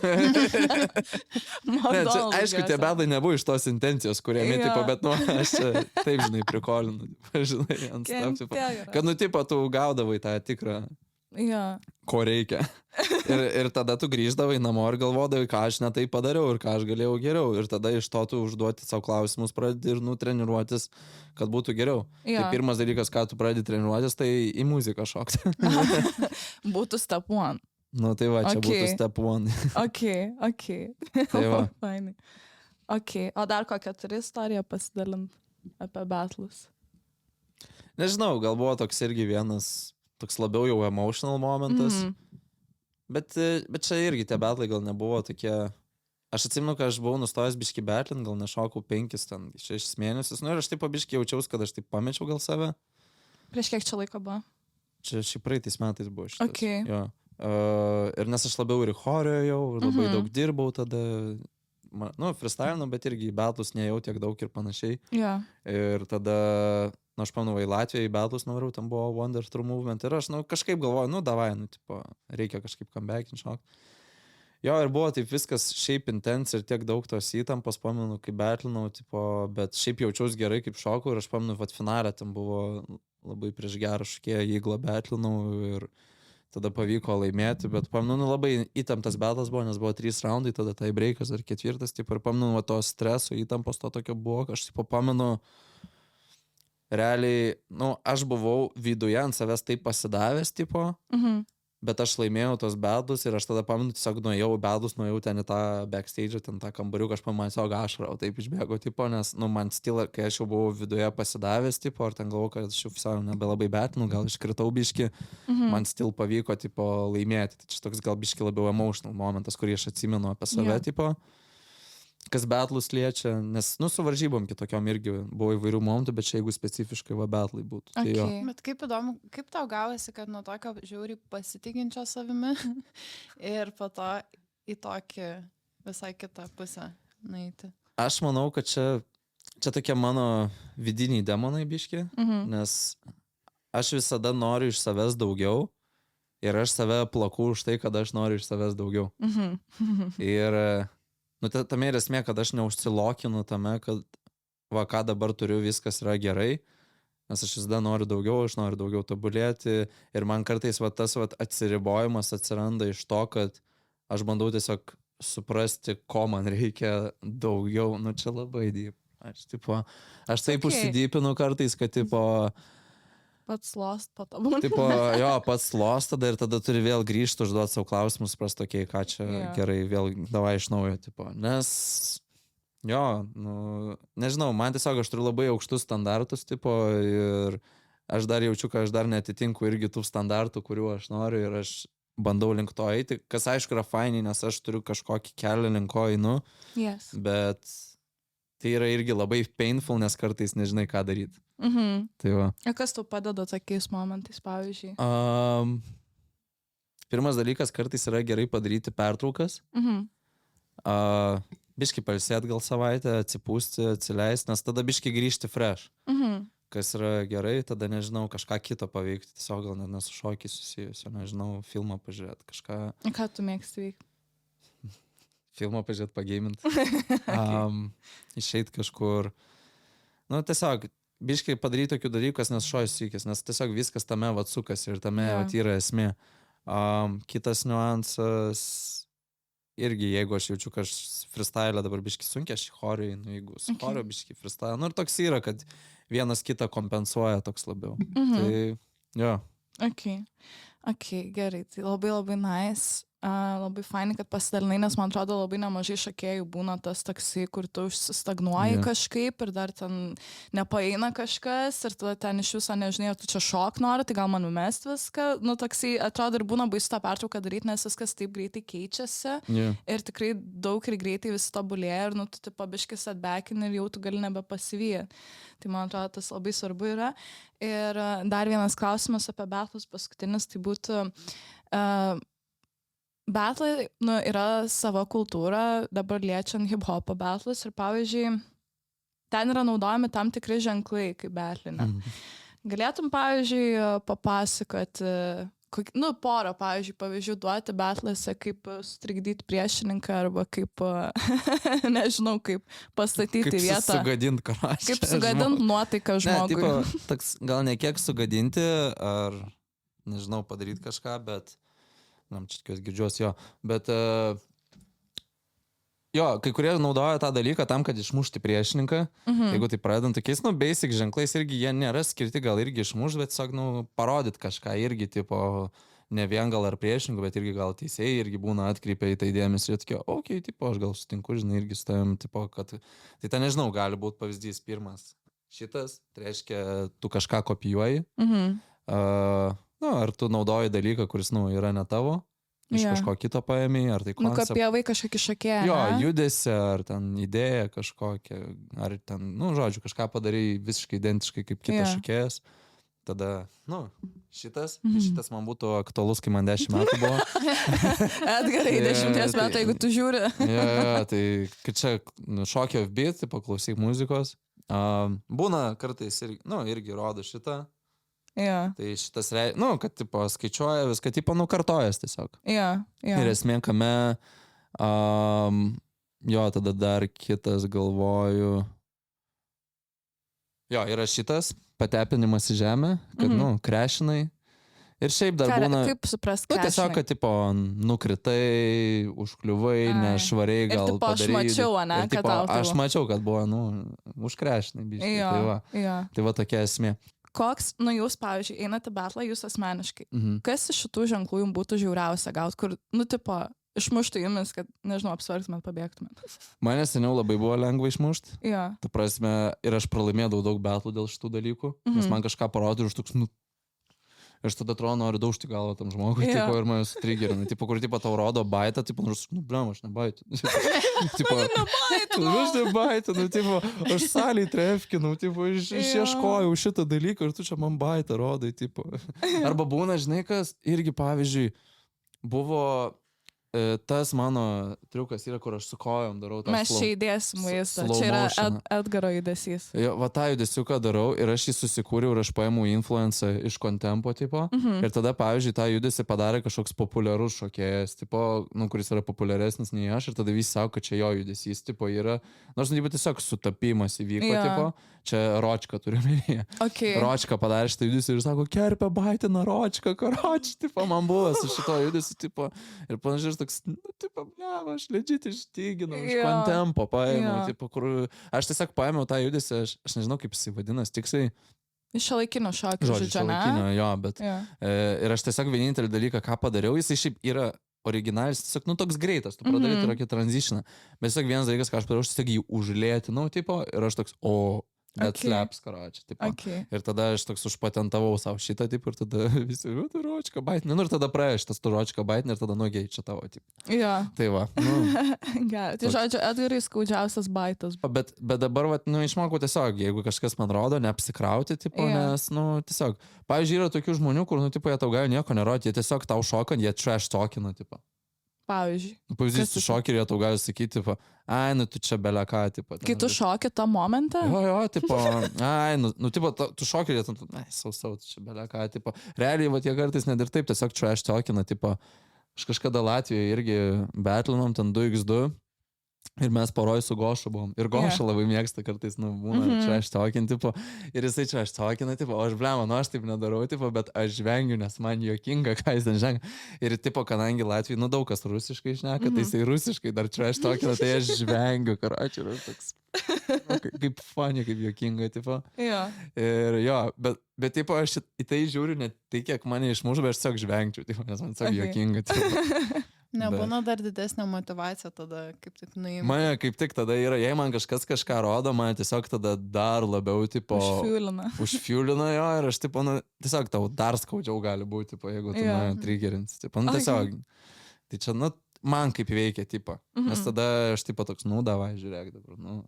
Ne, čia, aišku, tie bedai nebuvo iš tos intencijos, kuriame, Jo. tipo, bet, nu, aš čia taip, žinai, prikolinu, tipo, žinai, ant stop, tipo. Kad, nu, tipo, tu gaudavai tą tikrą, Jo. ko reikia. Ir tada tu grįždavai namo ir galvodavai, ką aš ne tai padariau ir ką aš galėjau geriau. Ir tada iš to tu užduoti savo klausimus pradedi ir, nu, treniruotis, kad būtų geriau. Jo. Tai pirmas dalykas, ką tu pradedi treniruotis, tai į muziką šokti. Būtų step one. Nu, tai va, čia Okay. būtų step one. Ok. Tai va. Fainai. Ok. O dar kokią turi istoriją pasidalint apie betlus? Nežinau, gal buvo toks irgi vienas, toks labiau jau emotional momentas. Bet čia irgi tie betlai gal nebuvo tokie. Aš atsimenu, kad aš buvau nustojęs biški betlint, gal nešokau 5-6 mėnesius. Nu ir aš taip biški jaučiausi, kad aš taip pamečiau gal save. Prieš kiek čia laiko buvo? Čia šiaip praeitais metais buvo šitas. Okay. Jo. Ir nes aš labiau ir į chorą jau, ir labai daug dirbau tada. Nu, freestylinau, bet irgi į betlus nejau tiek daug ir panašiai. Jo. Ir tada, nu, aš pamenu, į Latviją į betlus nuvariau, ten buvo Wonder Through Movement. Ir aš, nu, kažkaip galvoju, nu, davai, nu, tipo, reikia kažkaip comebackin šokti. Jo, ir buvo taip viskas šiaip intense ir tiek daug tos įtampos, pamenu, kaip betlinau, tipo, bet šiaip jaučiausi gerai, kaip šokau. Ir aš pamenu, vat finalė ten buvo labai prieš gerą šokėją, jį betlinau ir tada pavyko laimėti, bet pamenu, nu, labai įtemptas betlas buvo, nes buvo 3 raundai, tada tai breikas ar 4, tipo, ir pamenu, va, to streso, įtampos to tokio buvo, aš tipo pamenu, realiai, nu, aš buvau viduje ant savęs taip pasidavęs, tipo, bet aš laimėjau tos betlus ir aš tada pamenu, tiesiog nuėjau į betlus, nuėjau ten į tą backstage, ten tą kambariuką, aš pamenu, tiesiog ašarau, taip išbėgo, tipo, nes, nu, man stila, kai aš jau buvau viduje pasidavęs, tipo, ar ten galvoju, kad aš jau visai nebelabai betlinu, gal iškritau biški, man stil pavyko, tipo, laimėti. Tai čia toks gal biški labiau emotional momentas, kurį aš atsimenu apie save, Jo. tipo, kas betlus liečia, nes, nu, su varžybom kitokiom irgi buvo įvairių momentų, bet čia jeigu specifiškai va betlai būtų. Tai jo. Okay. Bet kaip įdomu, kaip tau gavosi, kad nuo tokio žiauriai pasitikinčio savimi ir po to į tokį visai kitą pusę nueiti. Aš manau, kad čia tokie mano vidiniai demonai biški, nes aš visada noriu iš savęs daugiau ir aš save plaku už tai, kad aš noriu iš savęs daugiau. Ir, nu, tame ir esmė, kad aš neužsilokinu tame, kad va, ką dabar turiu, viskas yra gerai, nes aš visada noriu daugiau, aš noriu daugiau tobulėti ir man kartais va, tas va, atsiribojimas atsiranda iš to, kad aš bandau tiesiog suprasti, ko man reikia daugiau, nu čia labai deep. Aš taip užsidypinu kartais, kad tipo... Pats lost, patobulint. Tipo, jo, pats lost tada ir tada turi vėl grįžti, užduoti savo klausimus, suprast, ką čia Jo. gerai, vėl davai iš naujo, tipo, nes Jo, nežinau, man tiesiog aš turiu labai aukštus standartus, tipo, ir aš dar jaučiu, kad aš dar netitinku irgi tų standartų, kuriuo aš noriu ir aš bandau link to eiti, kas aišku yra fainai, nes aš turiu kažkokį kelią link ko einu, Yes. bet tai yra irgi labai painful, nes kartais nežinai, ką daryti. Tai va. Ir kas tau padeda tokiais momentais, pavyzdžiui? Pirmas dalykas, kartais yra gerai padaryti pertraukas. Biški pailsėt gal savaitę, atsipūsti, atsileisti, nes tada biški grįžti fresh. Kas yra gerai, tada nežinau, kažką kito paveikti, tiesiog gal net nesu šokį susijusio, nežinau, filmą pažiūrėti, kažką. Ką tu mėgsti veikti? Filmą pažiūrėti, pageiminti. Išeit kažkur. Nu, tiesiog, biškai padaryti tokių dalykų, nes šojas sykis, nes tiesiog viskas tame vat sukasi ir tame vat yra esmė. Kitas niuansas, irgi jeigu aš jaučiu, kad aš freestyle dabar biškai sunkiai, aš į chorį, jeigu su chorio biškai freestyle, ir toks yra, kad vienas kitą kompensuoja toks labiau. Tai, jo. Ok, gerai, tai labai labai nice. Labai fainai, kad pasidalinai, nes man atrodo labai nemažai šokėjų būna tas taksai, kur tu užsistagnuoji kažkaip ir dar ten nepaeina kažkas ir tu ten iš viso nežinai, ar tu čia šok nori, tai gal man numest viską. Nu, taksai atrodo ir būna baisu tą pertrauką daryti, nes viskas taip greitai keičiasi ir tikrai daug ir greitai vis tobulėja ir tu pabiškis atbekini ir jau tu gali nebepasivyja. Tai man atrodo, tas labai svarbu yra. Ir dar vienas klausimas apie battles paskutinis, tai būtų... Battlai, yra savo kultūra, dabar liečiant hip-hopo battles ir pavyzdžiui, ten yra naudojami tam tikri ženklai kaip battlinė. Galėtum, pavyzdžiui, papasakoti, porą, pavyzdžiui, pavyzdžių duoti battlese, kaip sutrikdyti priešininką arba kaip, nežinau, kaip pastatyti vietą. Kaip sugadinti karačią. Kaip sugadinti nuotaiką žmogui. Ne, tipo, toks, gal ne kiek sugadinti, ar, nežinau, padaryti kažką, bet... čia tikiuosi girdžiuosi jo, bet jo, kai kurie naudoja tą dalyką tam, kad išmušti priešininką, jeigu tai pradedant tokiais, basic ženklais irgi jie nėra skirti gal irgi išmušti, bet tiesiog, parodyti kažką irgi, tipo, ne vien gal ar priešininkų, bet irgi gal teisėjai irgi būna atkreipia į tai dėmesį ir tokie, okei, tipo, aš gal sutinku, žinai, irgi su tavim, tipo, kad, tai ten nežinau, gali būti pavyzdys pirmas šitas, tai reiškia, tu kažką kopijuoji, ar tu naudoji dalyką, kuris, yra ne tavo, iš kažko kito paėmei, ar tai koncept. Kopijavai kažkokį šokėją. Jo, judesį, ar ten idėją kažkokią, ar ten, žodžiu, kažką padarai visiškai identiškai kaip kitas šokėjas. Tada, šitas man būtų aktualus, kai man 10 metų buvo. Atgarai, 10 metų, jeigu tu žiūri. Tai kai čia šokio beat, tai paklausyk muzikos. Būna kartais irgi rodo šitą. Tai šitas, kad, tipo, skaičiuoja viską, tipo, kartojas tiesiog. Ir esmė, kame, tada dar kitas galvoju. Jo, yra šitas, patepinimas į žemę, kad, krešinai. Ir šiaip dar būna... Kaip suprast krešinai? Tiesiog, kad, tipo, nukritai, užkliuvai, nešvariai gal padaryti. Ir, tipo, aš mačiau, kad tau. Aš mačiau, kad buvo, užkrešinai, biškai. Tai va tokia esmė. Koks, jūs, pavyzdžiui, einate battlą, jūs asmeniškai. Kas iš šitų ženklų jums būtų žiauriausia gauti, kur, tipo, išmuštų jumis, kad, nežinau, apsvartumėt, pabėgtumėt? Mane seniau labai buvo lengva išmušti. Ta prasme, ir aš pralaimėdavau daug battlų dėl šitų dalykų, nes man kažką parodė ir aš toks, ir tada atrodo, noriu daužti galvą tam žmogui, tipo, ir mane sutrigerina. Tipo, kur, tipo, tau rodo baitą, tipo, blem, aš nebaitu. Tipo, aš nebaitu, tipo, aš saliai trefkinu, tipo, išieškojau šitą dalyką ir tu čia man baitą rodai, tipo. Arba būna, žinai, kas, irgi, pavyzdžiui, buvo tas mano triukas yra, kur aš su kojom darau tą Mes čia įdėsim vaizdą. Čia yra Edgaro judesys. Jo, va tą judesiuką darau ir aš jį susikūriau ir aš paėmų influencą iš kontempo tipo. Ir tada, pavyzdžiui, tą judesį padarė kažkoks populiarus šokėjas, tipo, kuris yra populiaresnis nei aš ir tada visi sako, kad čia jo judesys, tipo, yra. Nors, tipo, tiesiog sutapimas įvyko, tipo. Čia Ročka turiu minėję. Ročka padarė šitą judesį ir sako, kerpė baitina Ročka, karoči, tipo, man buvo su šito judesiu, tipo. Ir panašiai toks, tipo, bleva, aš legit ištiginau, iš kontempo paėmiau, tipo, kur aš tiesiog paėmiau tą judesį, aš nežinau, kaip jisai vadinas, tiksliai. Iš šiuolaikinio šokio, žodžiu, ne? Jo, bet. Ir aš tiesiog vienintelį dalyką, ką padariau, jisai šiaip yra originalinis, tiesiog, nu, toks greitas, tu padarai tokį transitioną. Bet tiesiog vienas dalykas, ką aš padariau, aš tiesiog jį užlėtinau, tipo, ir aš toks, net slaps, karoči, tipo. Okay. Ir tada aš toks užpatentavau savo šitą, tipo, ir tada visi, tu ročka baitinė, nu, ir tada praėjo šitas tu ročka baitinė, ir tada, nu, gei, čia tavo, tipo. Jo. Tai va, nu. Gerai, tai žodžiu, Edgarai skaudžiausias baitas. Bet dabar, va, nu, išmokau tiesiog, jeigu kažkas man rodo, neapsikrauti, tipo, nes, nu, tiesiog. Pavyzdžiui, yra tokių žmonių, kur, nu, tipo, jie tau gali nieko nerodyti, jie tiesiog tau šokant, jie trash talkina, tipo. Pavyzdžiui. Pavyzdys, tu šoki ir jie tau gali sakyti, tipo, ai, nu, tu čia beleką, tipo. Kai tu šoki tą momentą? Jo, tipo, ai, nu, tipo, tu šoki ir jie, ai, tu čia beleką, tipo. Realiai, va, jie kartais net ir taip, tiesiog trash talkina, tipo, aš kažkada Latvijoje irgi betlinom ten 2x2. Ir mes poroj su Gošu buvom. Ir Goša labai mėgsta kartais, nu, būna trash talking, tipo. Ir jisai trash talkina, tipo, o aš blema, nu, aš taip nedarau, tipo, bet aš žvengiu, nes man juokinga, ką jis ten žengia. Ir, tipo, kadangi Latvijai, nu, daug kas rusiškai šneka, tai jisai rusiškai dar trash talkina, tai aš žvengiu, karoči, ir aš toks, nu, kaip funny, kaip juokinga, tipo. Jo. Ir jo, bet, tipo, aš į tai žiūriu ne tai, kiek mane išmužu, bet aš tiesiog žvengčiau, tipo, nes man tiesiog juokinga, tipo. Nebūna dar didesnė motivacija tada, kaip tik nuimti. Mane kaip tik tada yra, jei man kažkas kažką rodo, man tiesiog tada dar labiau, tipo... Užfiulina jo ir aš, tipo, nu, tiesiog tau dar skaudžiau gali būti, tipo, jeigu tu mane triggerinsi, tipo, nu, tiesiog. Tai čia, nu, man kaip veikia, tipo. Nes tada aš, tipo, toks, nu, davai, žiūrėk dabar, nu.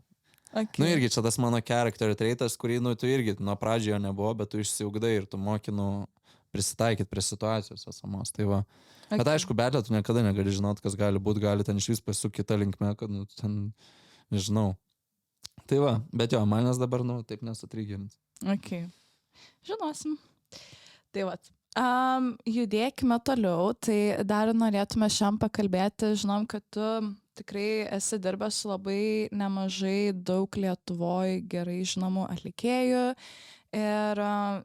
Nu, irgi čia tas mano character treitas, kurį, nu, tu irgi nuo pradžiojo nebuvo, bet tu išsiugdai ir tu moki, nu, prisitaikyti prie situacijos esamos, tai va. Bet aišku, betlė, tu niekada negali žinot, kas gali būti, gali ten iš vis pasukti kitą linkmę, kad, nu, ten, nežinau. Tai va, bet jo, manęs dabar, nu, taip nesutrigins. Ok. Žinosim. Tai va. Judėkime toliau, tai dar norėtume šiandien pakalbėti, žinom, kad tu tikrai esi dirbęs su labai nemažai daug Lietuvoje gerai žinomų atlikėjų. Ir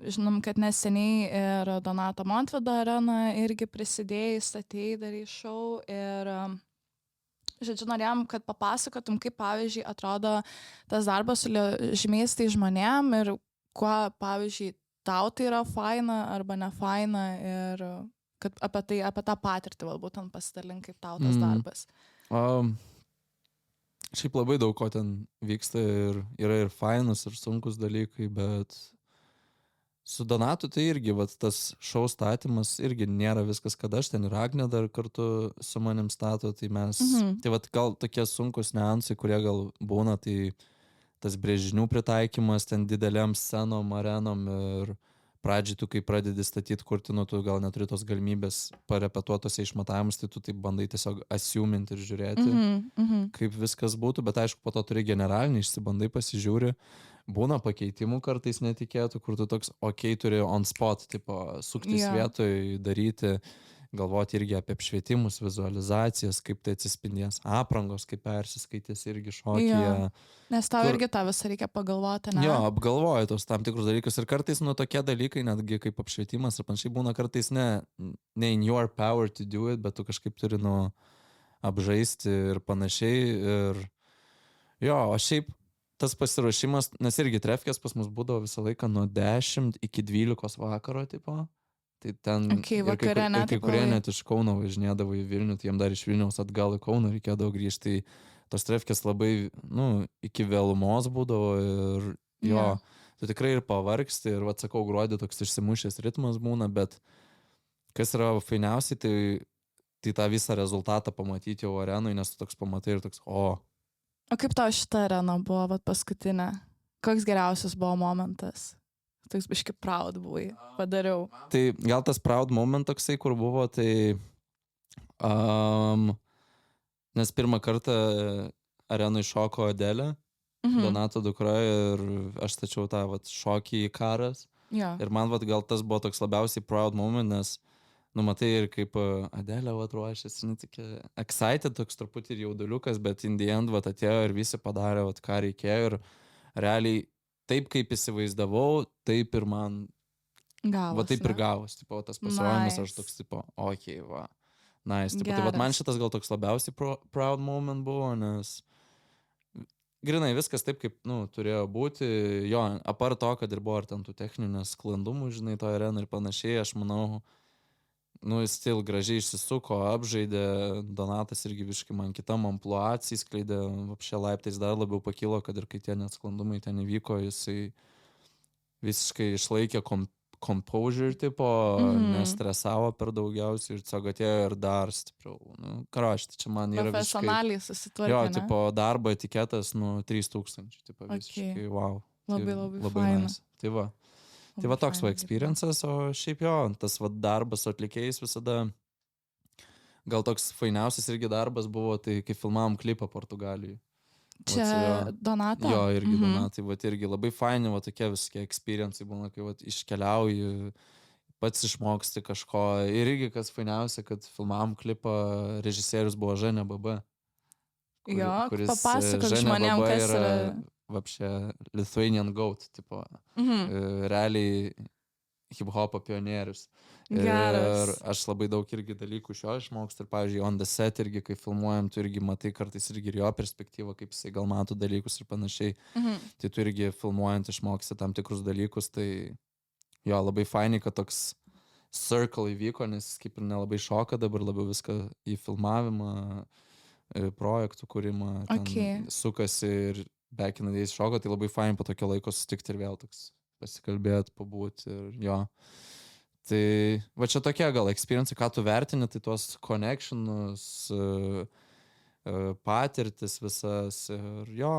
žinom, kad neseniai ir Donato Montvydo arena irgi prisidėjai, statėjai, darai šou. Ir, žodžiu, norėjom, kad papasakotum, kaip, pavyzdžiui, atrodo tas darbas su žymiais tai žmonėm ir kuo, pavyzdžiui, tau tai yra faina arba ne faina ir kad apie tą patirtį galbūt ten pasidalink, kaip tau tas darbas. Šiaip labai daug ko ten vyksta ir yra ir fainus, ir sunkus dalykai, bet su Donatu tai irgi, vat, tas šou statymas irgi nėra viskas, kad aš ten ir Agnė dar kartu su manim stato, tai mes, tai vat, gal tokie sunkus niuansai, kurie gal būna, tai tas brėžinių pritaikymas ten dideliam scenom, arenom ir pradžiai tu, kai pradedi statyti, kurti, nu, tu gal neturi tos galimybės parepetuotose išmatavimus, tai tu taip bandai tiesiog assuminti ir žiūrėti, kaip viskas būtų, bet aišku, po to turi generalinį, išsibandai, pasižiūri, būna pakeitimų kartais netikėtų, kur tu toks, okei, turi on spot, tipo, suktis vietoj, daryti, galvoti irgi apie apšvietimus, vizualizacijas, kaip tai atsispindės, aprangos, kaip persiskaitys irgi šokyje. Nes tau irgi tą visą reikia pagalvoti, ne? Jo, apgalvoji tos tam tikrus dalykus ir kartais, nu, tokie dalykai, netgi kaip apšvietimas ir panašiai būna kartais ne in your power to do it, bet tu kažkaip turi, nu, apžaisti ir panašiai. Ir jo, o šiaip tas pasiruošimas, nes irgi trefkės pas mus būdavo visą laiką nuo 10 iki 12 vakaro, tipo. Tai ten kai kurie net iš Kauno važinėdavo į Vilnių, tai jiem dar iš Vilniaus atgal į Kauną reikėdavo grįžti. Tai tos trefkės labai, nu, iki vėlumos būdavo ir jo, tu tikrai ir pavargsti ir, atsakau, gruodį toks išsimušęs ritmas būna, bet kas yra fainiausiai, tai tą visą rezultatą pamatyti jau arenui, nes tu toks pamatai ir toks, o. O kaip tau šita arena buvo, vat, paskutinė? Koks geriausias buvo momentas? Toks biški proud buvai, padariau. Tai gal tas proud moment toksai, kur buvo, tai nes pirmą kartą arenui šoko Adelė, Donato dukra, ir aš stačiau tą vat, šokį į Karas. Ir man vat, gal tas buvo toks labiausiai proud moment, nes, nu, matai, ir kaip Adelė vat, ruošėsi, netikė, excited toks truputį ir jauduliukas, bet in the end vat, atėjo ir visi padarė, vat, ką reikėjo ir realiai taip, kaip įsivaizdavau, taip ir man gavos, va taip ir gavos, tipo, tas pasirodymas, aš toks, tipo, okei, va, nice, tipo, tai va, man šitas gal toks labiausiai proud moment buvo, nes grinai viskas taip, kaip, nu, turėjo būti, jo, apart to, kad ir buvo ar ten tų techninių sklandumų, žinai, to arenų ir panašiai, aš manau, nu, jis still gražiai išsisuko, apžaidė, Donatas irgi visiškai man kitam amplua atsiskleidė, apšė laiptais dar labiau pakilo, kad ir kai tie nesklandumai ten įvyko, jisai visiškai išlaikė composure tipo, nestresavo per daugiausiai ir tiesiog atėjo ir dar stipriau. Nu, karoš, tai čia man yra visiškai... Profesionaliai susitvarkė, Jo, ne? tipo, darbo etiketas, nu, 3000, tipo, visiškai, wow. Labai, labai faina. Nice. Tai va. Tai va toks va experiences, o šiaip jo, tas va darbas su atlikėjais visada, gal toks fainiausias irgi darbas buvo, tai kai filmavom klipą Portugalijai. Čia Donata? Jo, irgi Donatai, va irgi labai faini, va tokie visokie experiences būna, kai va iškeliauji, pats išmoksti kažko. Ir irgi kas fainiausia, kad filmavom klipą, režisierius buvo Ženė BB. Jo, papasakok žmonėm, kas yra... Vapšė Lithuanian Goat, tipo, realiai hip-hopo pionierius. Geras. Ir aš labai daug irgi dalykų iš jo išmokstu. Ir, pavyzdžiui, on the set irgi, kai filmuojam, tu irgi matai kartais irgi ir jo perspektyvą, kaip jisai gal mato dalykus ir panašiai. Tai tu irgi filmuojant išmoksti tam tikrus dalykus. Tai jo, labai fainai, kad toks circle įvyko, nes jis kaip ir nelabai šoka, dabar labiau viską į filmavimą, projektų kūrimą, ten sukasi ir back in the days šoko, tai labai fain po tokio laiko susitikti ir vėl toks pasikalbėti, pabūti ir jo. Tai va čia tokie gal experience, ką tu vertini, tai tuos connectionus, patirtis visas ir jo.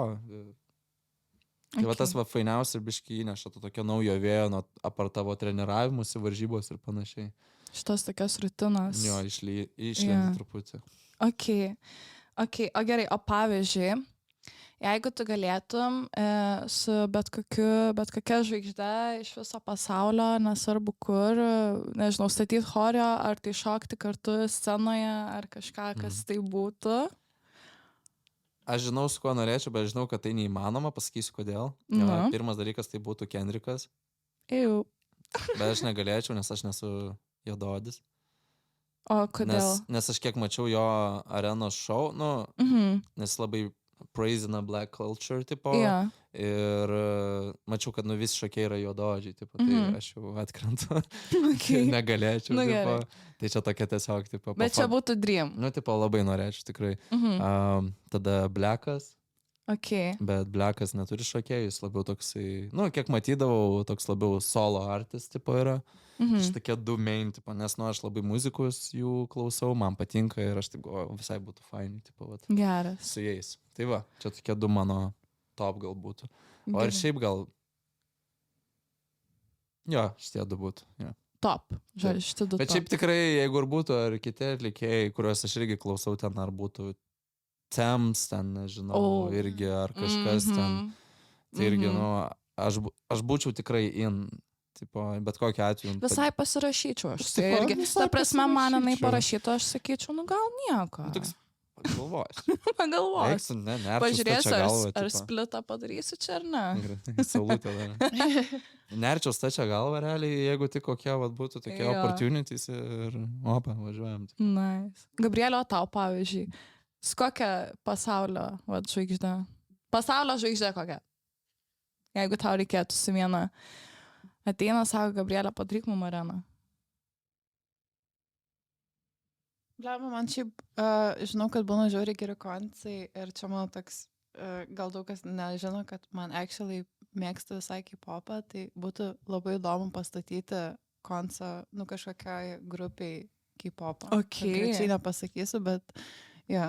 Tai va tas va fainiausia ir biškai įneša to tokio naujo vėjo, nuo apart tavo treniravimus, varžybos ir panašiai. Šitos tokios rutinos. Jo, išlenda truputį. Ok, o gerai, o pavyzdžiui, jeigu tu galėtum su bet kokia žvaigžde iš viso pasaulio, nesvarbu kur, nežinau, statyti choreo, ar tai šokti kartu scenoje, ar kažką, kas tai būtų. Aš žinau, su kuo norėčiau, bet žinau, kad tai neįmanoma, pasakysiu kodėl. Pirmas dalykas tai būtų Kendrickas. Bet aš negalėčiau, nes aš nesu juodaodis. O kodėl? Nes aš kiek mačiau jo arenos show, nes labai praisina black culture, tipo, ir mačiau, kad visi šokiai yra juodaodžiai, tipo, tai aš jau atkrentu, negalėčiau, tipo, tai čia tokia tiesiog, tipo. Bet čia būtų dream. Nu, tipo, labai norėčiau, tikrai. Tada Blackas, bet Blackas neturi šokėjų, jis labiau toksai, kiek matydavau, toks labiau solo artist, tipo, yra. Šitokie du main, tipo, nes, aš labai muzikus jų klausau, man patinka ir aš taip galvoju, visai būtų faini, tipo, vat, geras. Su jais. Tai va, čia tokie du mano top gal būtų. O ir šiaip gal, jo, šitie du būtų, jo. Top, žodžiu, šitie du top. Bet šiaip tikrai, jeigu ir būtų, ar kiti atlikėjai, kuriuos aš irgi klausau ten, ar būtų Temps, ten, nežinau, irgi, ar kažkas ten, tai irgi, aš būčiau tikrai tipo, bet kokiu atveju. Visai pasirašyčiau aš. Tai irgi, ta prasme, man jinai parašytų, aš sakyčiau, gal nieko. Pagalvosiu. Pažiūrėsiu, ar splitą padarysiu čia ar ne. Saulutė dar. Nerčiau stačią galvą realiai, jeigu tik kokie būtų tokie opportunities ir opa, važiuojam. Nice. Gabrielio, tau pavyzdžiui, su kokia pasaulio žvaigždė? Pasaulio žvaigždė kokia? Jeigu tau reikėtų su viena ateina, sako, Gabrielė, padaryk mum areną. Blema, man šiaip, žinau, kad būna žiauriai geri koncai ir čia mano toks, gal daug kas nežino, kad man actually mėgsta visai K-popą, tai būtų labai įdomu pastatyti koncą, kažkokiai grupiai K-popą. Konkrečiai nepasakysiu, bet jie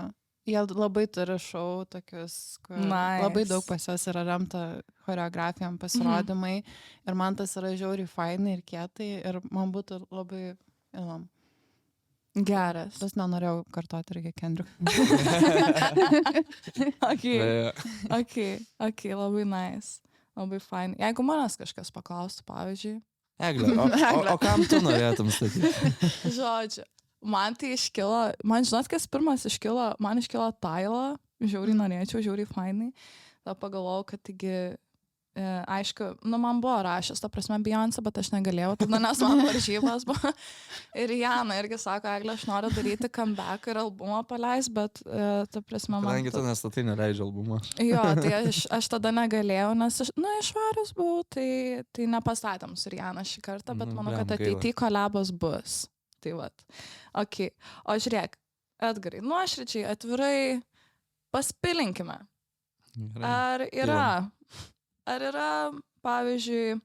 labai turi šou tokius, kur labai daug pas juos yra remta choreografijom, pasirodymai ir man tas yra žiauriai fainai ir kietai ir man būtų labai įdomu. Geras. Tas nenorėjau kartuoti irgi Kendrick. Ok, labai nice. Labai fainai. Jeigu manęs kažkas paklaustų, pavyzdžiui. Eglė, o kam tu norėtum statyti? Žodžiu. Man tai iškilo, man žinot, kas pirmas iškilo, man iškilo Tyla, žiauriai norėčiau, žiauriai fainai. Tada pagalvojau, kad taigi, aišku, man buvo rašęs, ta prasme, Beyoncé, bet aš negalėjau, tada nes man varžybos buvo. Ir Jana irgi sako, Eglė, aš noriu daryti comeback ir albumą paleis, bet, ta prasme, man... Kadangi tu nestatai neleidžia albumą. Jo, tai aš tada negalėjau, nes, išvarus buvau, tai nepastatėm su Jana šį kartą, bet manau, kad ateityje kolabas bus. tai vat. Ok, o žiūrėk, Edgarai, nuoširdžiai, atvirai, paspilinkime. Gerai. Ar yra, pavyzdžiui,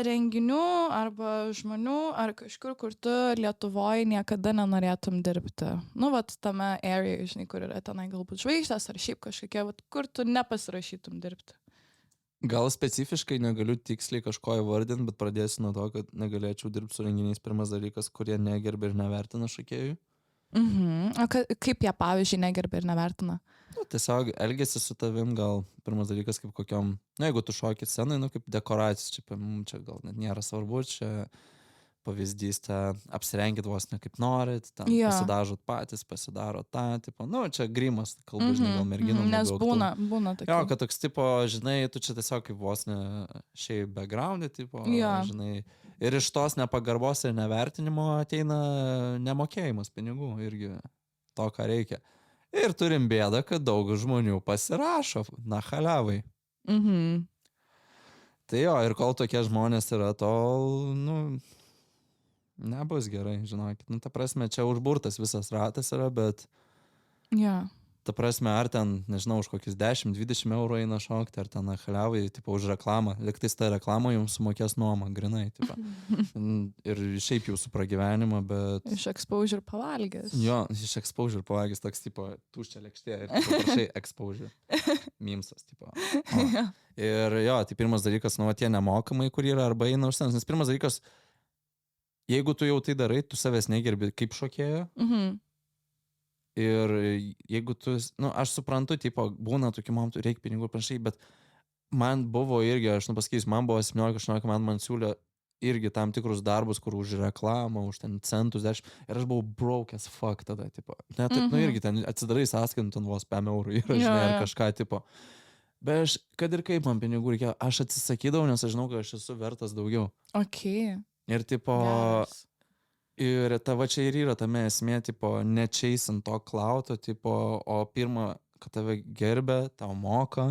renginių arba žmonių, ar kažkur, kur tu Lietuvoje niekada nenorėtum dirbti? Nu, vat tame area, žinai, kur yra tenai galbūt žvaigždės, ar šiaip kažkokie, vat, kur tu nepasirašytum dirbti? Gal specifiškai negaliu tiksliai kažko įvardinti, bet pradėsiu nuo to, kad negalėčiau dirbti su renginiais. Pirmas dalykas, kurie negerbė ir nevertina šokėjų. O kaip jie, pavyzdžiui, negerbė ir nevertina? Nu, tiesiog elgesi su tavim, gal pirmas dalykas kaip kokiom, nu, jeigu tu šoki scenai, nu, kaip dekoracijos, čia gal net nėra svarbu, čia pavyzdys, apsirenkit vos ne kaip norit, ten pasidažot patys, pasidaro tą, tipo, nu, čia grimas, kalbu, žinai, gal merginom. Nes būna tokių. Jo, kad toks, tipo, žinai, tu čia tiesiog kaip vos ne šiaip background'e, tipo, žinai, ir iš tos nepagarbos ir nevertinimo ateina nemokėjimas pinigų irgi to, ką reikia. Ir turim bėdą, kad daug žmonių pasirašo, na, haliavai. Tai jo, ir kol tokie žmonės yra, tol, nu, nebus gerai, žinokit. Nu, ta prasme, čia užburtas visas ratas yra, bet... Ta prasme, ar ten, nežinau, už kokius 10-20 eurų eina šokti, ar ten haliavai, tipo, už reklamą. Liktais ta reklama jums sumokės nuomą, grinai, tipo. Ir šiaip jūsų pragyvenimą, bet... Iš exposure pavalgęs. Jo, iš exposure pavalgęs toks, tipo, tuščia lėkštė ir prašai exposure. Memesas, tipo. Ir jo, tai pirmas dalykas, nu, tie nemokamai, kur yra, arba eina už senas. Nes pirmas dalykas, jeigu tu jau tai darai, tu savęs negerbi kaip šokėjo. Ir jeigu tu, nu, aš suprantu, tipo, būna tokių momentų, reikia pinigų ir panašiai, bet man buvo irgi, aš pasakysiu, man buvo 17-18 man siūlė irgi tam tikrus darbus, kur už reklamą, už ten centus 10, ir aš buvau broke as fuck tada, tipo. Net, nu, irgi ten atsidarai sąskaitų, ten vos 5 eurų yra, žinai, ar kažką, tipo. Bet aš, kad ir kaip man pinigų reikėjo, aš atsisakydavau, nes aš žinau, kad aš esu vertas daugiau. Ir, tipo... Ir tava čia ir yra tame esmė, tipo, nečiaisint to klauto, tipo, o pirma, kad tave gerbė, tau moka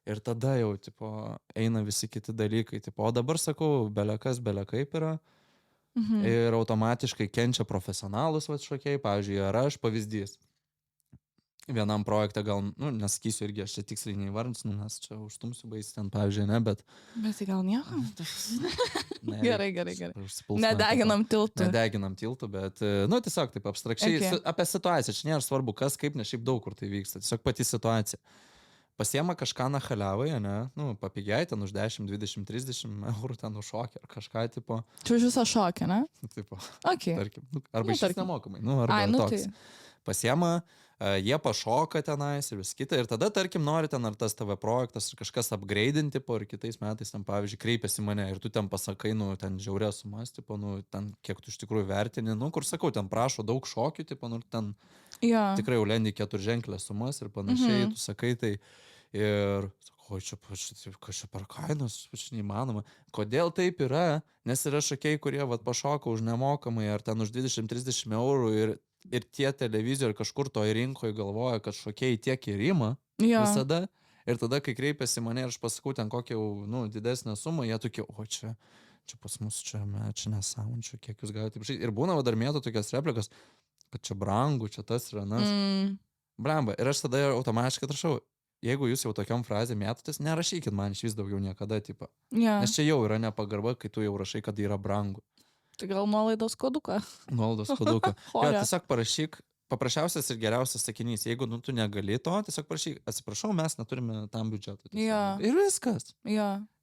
ir tada jau, tipo, eina visi kiti dalykai, tipo, o dabar sakau, belekas, belekaip yra ir automatiškai kenčia profesionalus šokėjai, pavyzdžiui, ar aš pavyzdys. Vienam projekte gal, nu, nesakysiu irgi, aš čia tiksliai neįvardinsiu, nes čia užtumsiu baisi ten, pavyzdžiui, ne, bet... Bet tai gal nieko? Gerai. Nedeginam tiltų, bet, nu, tiesiog taip abstrakčiai, apie situaciją, čia nėra svarbu, kas, kaip, ne šiaip daug kur tai vyksta, tiesiog pati situacija. Pasiema kažką na haliavai, ne, nu, papigiai ten už 10, 20, 30 eurų ten už šokį ar kažką, tipo... Čia už visą šokį, ne? Tipo, tarkim, arba iš nemokamai, nu, arba toks. Pasiema, jie pašoka tenais ir vis kita. Ir tada, tarkim, nori ten ar tas tavo projektas ir kažkas upgrade'inti, po ir kitais metais ten, pavyzdžiui, kreipiasi mane ir tu ten pasakai, nu, ten žiaurės sumas, tipo, nu, ten kiek tu iš tikrųjų vertini, nu, kur sakau, ten prašo daug šokių, tipo, nu, ten tikrai jau lendi 4-ženklės sumas ir panašiai, tu sakai tai ir... O čia per kainos, čia neįmanoma. Kodėl taip yra? Nes yra šokėjai, kurie vat, pašoka už nemokamai ar ten už 20-30 eurų ir tie televizijos kažkur toj rinkoje galvoja, kad šokėjai tiek ir ima visada. Ir tada, kai kreipiasi mane ir aš pasakau ten kokią, nu, didesnę sumą, jie tokie, o čia pas mus, čia nesąmončių, kiek jūs galite. Ir būna dar mėto tokias replikas, kad čia brangu, čia tas yra, nas. Blemba. Ir aš tada automatiškai atrašau. Jeigu jūs jau tokiom frazėm mėtotės, nerašykit man iš vis daugiau niekada, tipo. Nes čia jau yra nepagarba, kai tu jau rašai, kad yra brangu. Tai gal nuolaidos koduką? Nuolaidos koduką. Tiesiog parašyk, paprasčiausias ir geriausias sakinys. Jeigu nu, tu negali to, tiesiog parašyk, atsiprašau, mes neturime tam biudžeto. Ir viskas.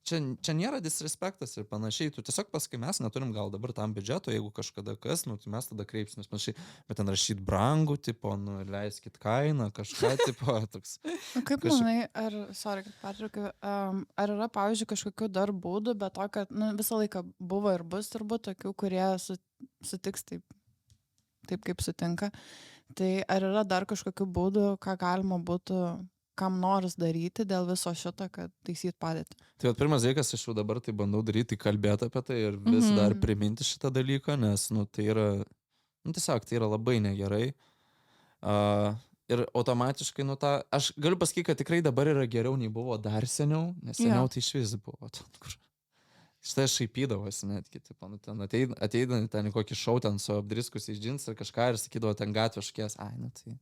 Čia nėra disrespektas ir panašiai. Tu tiesiog pasakai, mes neturim gal dabar tam biudžeto, jeigu kažkada kas, nu, tai mes tada kreipsimės panašiai. Bet ten rašyt brangų, tipo, nu, leiskit kainą, kažką, tipo, toks. Kaip manai, ar ar yra, pavyzdžiui, kažkokių dar būdų, bet to, kad nu, visą laiką buvo ir bus turbūt tokių, kurie sutiks taip, kaip sutinka. Tai ar yra dar kažkokių būdų, ką galima būtų kam nors daryti dėl viso šito, kad taisyt padėtį? Tai pirmas dalykas, aš jau dabar tai bandau daryti, kalbėti apie tai ir vis dar priminti šitą dalyką, nes, nu, tai yra, nu, tiesiog, tai yra labai negerai. Ir automatiškai, nu, aš galiu pasakyti, kad tikrai dabar yra geriau nei buvo dar seniau, nes seniau tai iš vis buvo. Štai šaipydavosi netgi, tipo, nu, ten ateidami ten į kokį šou, ten su apdriskusiais džinsais ar kažką ir sakydavo ten gatvė škies, ai, nu tai.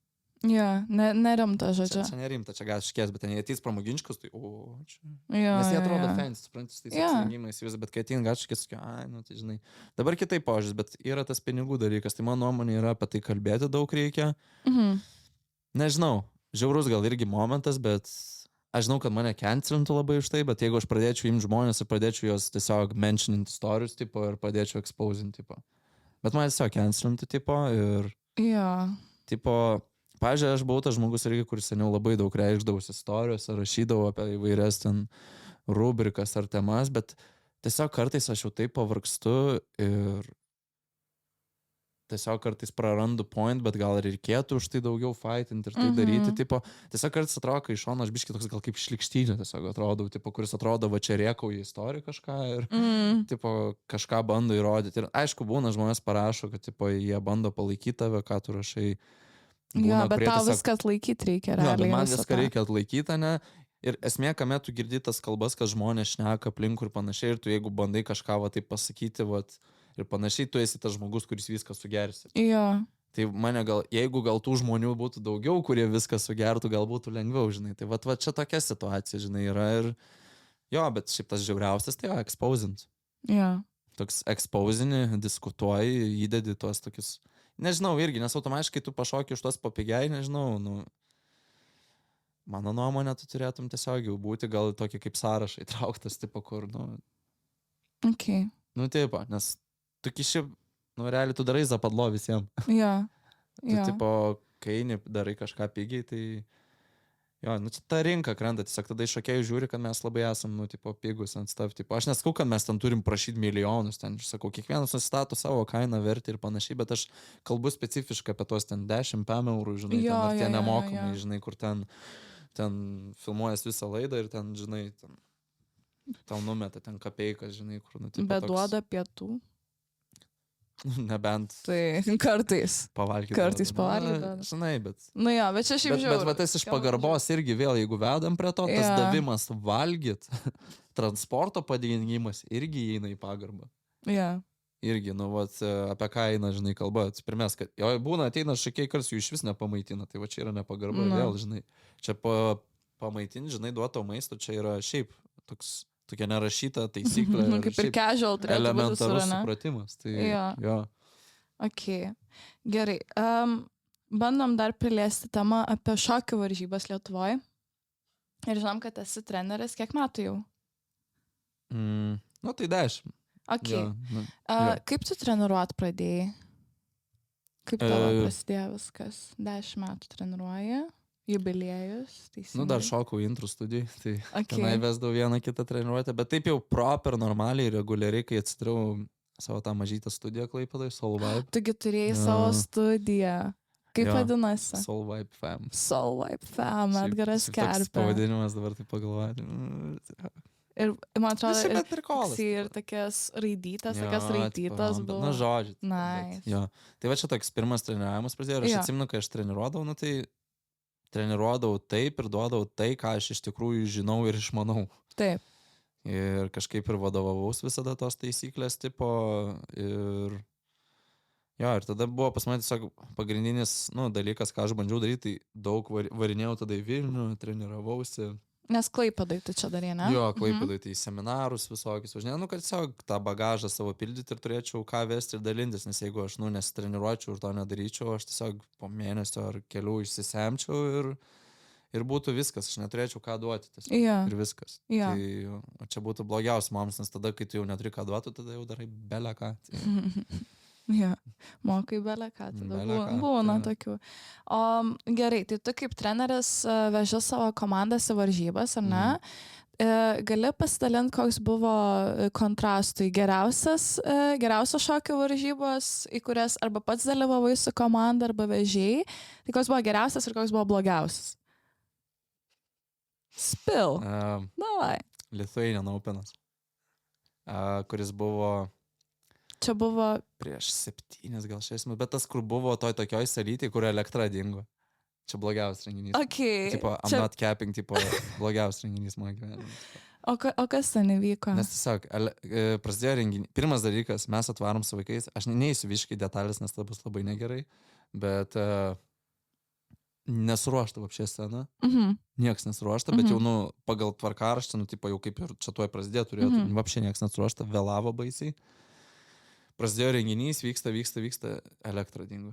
Jo, nerimta, žodžiu. Čia nerimta, čia gatvė škies, bet ten jie ateis pramoginčikus, tai o, čia. Jo, Nes jie jo, atrodo jo. fancy, suprantis, tai Jo. apsirengimais vis, bet kai ateina gatvė škies, sakai, ai, nu tai žinai. Dabar kitaip požiūris, bet yra tas pinigų dalykas, tai mano nuomonė yra apie tai kalbėti daug reikia. Mhm. Nežinau, žiaurus gal irgi momentas, bet aš žinau, kad mane cancelintų labai už tai, bet jeigu aš pradėčiau imti žmonės ir pradėčiau juos tiesiog mentioninti istorijas, tipo, ir pradėčiau exposinti, tipo. Bet mane tiesiog cancelintų, tipo, ir, Jo. tipo, pavyzdžiui, aš buvau tas žmogus irgi, kuris seniau labai daug reikšdavus istorijos, rašydavau apie įvairias ten rubrikas ar temas, bet tiesiog kartais aš jau taip pavargstu ir tiesiog kartais prarandu point, bet gal ir reikėtų už tai daugiau fightinti ir tai daryti, tipo, tiesiog kartais atrodo, kai iš šono aš biškai toks gal kaip šlikštynė tiesiog atrodau, tipo, kuris atrodo, va čia riekau į istoriją kažką ir, tipo, kažką bando įrodyti. Ir aišku, būna žmonės parašo, kad, tipo, jie bando palaikyti tave, ką tu rašai. Jo, Būna, bet kurie tau tiesiog- viską atlaikyti reikia, Jo, bet realiai. man visą viską tą. reikia atlaikyti, ne? Ir esmė, kame tu girdi tas kalbas, kad žmonės šneka aplinkui ir panašiai, ir tu jeigu bandai kažką va taip pasakyti, va, ir panašiai, tu esi tas žmogus, kuris viską sugersi. Jo. Tai mane gal, jeigu gal tų žmonių būtų daugiau, kurie viską sugertų, gal būtų lengviau, žinai. Tai va čia tokia situacija, žinai, yra ir jo, bet šiaip tas žiauriausias, tai jo, exposint. Jo. Toks exposini, diskutuoji, įdedi tuos tokius, nežinau, irgi, nes automatiškai tu pašoki už tuos papigiai, nežinau, nu, mano nuomonė, tu turėtum tiesiog jau būti gal tokį kaip sąrašą įtrauktas, tipo, kur, nu, Okay. nu, tipo, nes tu kiši, nu, realiai tu darai zapadlo visiems. Jo. Tu, Jo. tipo, kai eini, darai kažką pigiai, tai, jo, nu, čia ta rinka krenta, tiesiog tada iššokėjai žiūri, kad mes labai esam, nu, tipo, pigus ant stav, tipo, aš nesakau, kad mes ten turim prašyti milijonus, ten, aš sakau, kiekvienas nusistato savo kainą, vertę ir panašiai, bet aš kalbu specifiškai apie tos ten 10 eurų, žinai, Jo, ten, ar tie jo, jo, nemokamai, jo. žinai, kur ten filmuojas visą laidą ir ten, žinai, ten, tau numeta ten kapeikas, žinai, kur, nu, tipo, Bet toks- duoda pietų. Nebent Tai kartais. pavalgyti. Kartais duoda. pavalgyt Na, duoda. žinai, bet... Nu jo, bet čia šiaip Bet žiauru. va tas iš Gal pagarbos irgi vėl, jeigu vedam prie to, tas Jo. davimas valgyt, transporto padėjimas irgi įeina į pagarbą. Jo. Irgi, nu, vat, apie ką eina, žinai, kalba. Pirmiausia, kad jo būna ateina šakiai, kas jų iš vis nepamaitina, tai va čia yra nepagarba Nu. vėl, žinai. Čia pamaitinti, žinai, duoto maisto, čia yra šiaip tokia nerašyta taisyklė. Nu, kaip ir šiaip casual turėtų būti elementarus visur, ne? supratimas. Tai, Jo. jo. Ok, gerai. Bandom dar priliesti temą apie šokių varžybas Lietuvoje. Ir žinom, kad esi treneris. Kiek metų jau? Nu, tai 10. Ok. Jo, nu, jo. Kaip tu treniruot pradėjai? Kaip tavo E, prasidėjo viskas? 10 metų treniruoji, jubiliejus, teisingai. Nu, dar šokau į intrų studijai, tai Ok. tenai vesdavau vieną kitą treniruotę, bet taip jau proper normaliai, reguliariai, kai atsidariau savo tą mažytą studiją Klaipėdoj, Soul Vibe. Tugi turėjai Jo. savo studiją. Kaip Jo. vadinasi? Soul Vibe Fam. Soul Vibe Fam, Edgaras Šiaip toks Kerpė. pavadinimas dabar taip pagalvoti. Ir man atrodo, Šiaip ir, bet prikolas. ir tokias raidytas, tokias raidytas buvo. Na, žodžiu. Nice. Jo. Tai va čia toks pirmas treniravimas prasidėjo. Ir aš Jo. atsimenu, kai aš treniruodavau, nu tai treniruodavau taip ir duodavau tai, ką aš iš tikrųjų žinau ir išmanau. Taip. Ir kažkaip ir vadovavaus visada tos taisyklės tipo ir jo, ir tada buvo pas mane tiesiog pagrindinis, nu, dalykas, ką aš bandžiau daryti, tai daug varinėjau tada į Vilnių, treniravausi. Nes Klaipėdai tu čia darė, ne? Jo, Klaipėdoj tai į seminarus visokius važinėjau, nu, kad tiesiog tą bagažą savo pildyti ir turėčiau ką vesti ir dalintis, nes jeigu aš, nu, nesitreniruočiau ir to nedaryčiau, aš tiesiog po mėnesio ar kelių išsisemčiau ir būtų viskas, aš neturėčiau ką duoti tiesiog. Jo. Ir viskas. Jo. Tai o čia būtų blogiausia mums, nes tada, kai tu jau neturi ką duoti, tada jau darai belę ką. Tai, Jo. Mokai belę ką, tada Bele ką, būna tai tokių. O gerai, tai tu kaip treneris veži savo komandas į varžybas, ar ne? Gali pasidalinti, koks buvo kontrastui geriausios šokio varžybos, į kurias arba pats dalyvavai su komanda, arba vežėjai. Tai koks buvo geriausias ir koks buvo blogiausias? Spill. Davai. Lithuanian Openas, kuris buvo Čia buvo... prieš 7 gal 6 metų, bet tas, kur buvo toj tokioj salytėj, kur elektra dingo. Čia blogiausias renginys. Ok. Tipo, I'm čia... not capping, tipo, blogiausias renginys mano gyvenime. O kas ten įvyko? Nes tiesiog prasidėjo renginį. Pirmas dalykas, mes atvarom su vaikais. Aš neįsiu visiškai detalės, nes tai bus labai negerai. Bet nesuruošta apšė scena. Niekas nesuruošta, bet jau, pagal tvarkaraštį, tipo, jau kaip ir čia tuoj prasidėjo, turėjo, apšė niekas nesuruošta, vėlavo baisiai. Prasidėjo renginys, vyksta, elektra dingo.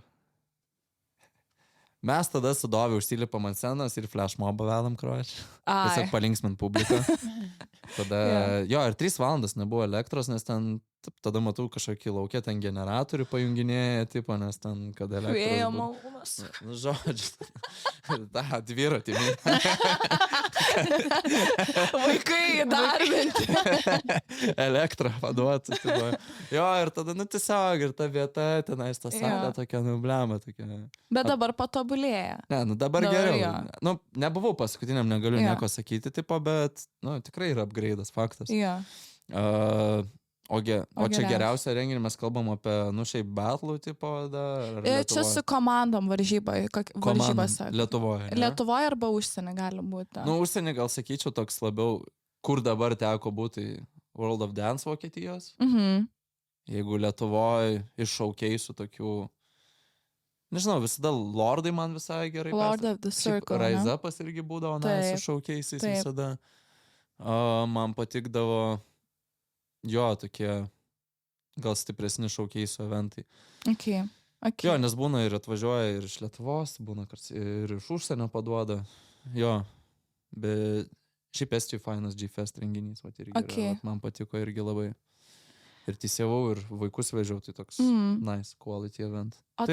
Mes tada su Dovi užsilipam ant scenos ir flash mobą vedam, kročią. Tiesiog palinksmint publiką. Tada, ir 3 valandas nebuvo elektros, nes ten, tada matau kažkokį laukę, ten generatorių pajunginėja, tipo, nes ten, kad elektros... Vėjo malūnas. Nu, žodžiu. Da, dviratį. Vaikai įdarbinti. Elektrą paduoti. Jo, ir tada, tiesiog, ir ta vieta, tenais ta salė tokia, blema tokia. Bet dabar patobulėja. Ne, dabar geriau. Nebuvau paskutiniam, negaliu nieko sakyti, tipo, bet, tikrai yra upgrade'as, faktas. O čia geriausia renginį mes kalbam apie, šiaip battlų, tipo, čia su komandom varžybas. Lietuvoje. Lietuvoje arba užsienį gali būti. Užsienį gal sakyčiau toks labiau, kur dabar teko būti World of Dance Vokietijos. Jeigu Lietuvoje iššaukiai su tokių, nežinau, visada Lordai man visai gerai. Lord of the Circle. Rise Upas irgi būdavo, su šaukiaisiais visada. Man patikdavo tokie gal stipresni šaukiaisų eventai. Okay. Nes būna ir atvažiuoja ir iš Lietuvos, būna ir iš užsienio paduoda. Bet šiaip Estijų fainas G-Fest renginys, man patiko irgi labai. Ir teisėjau, ir vaikus vežiau, tai toks nice quality event. O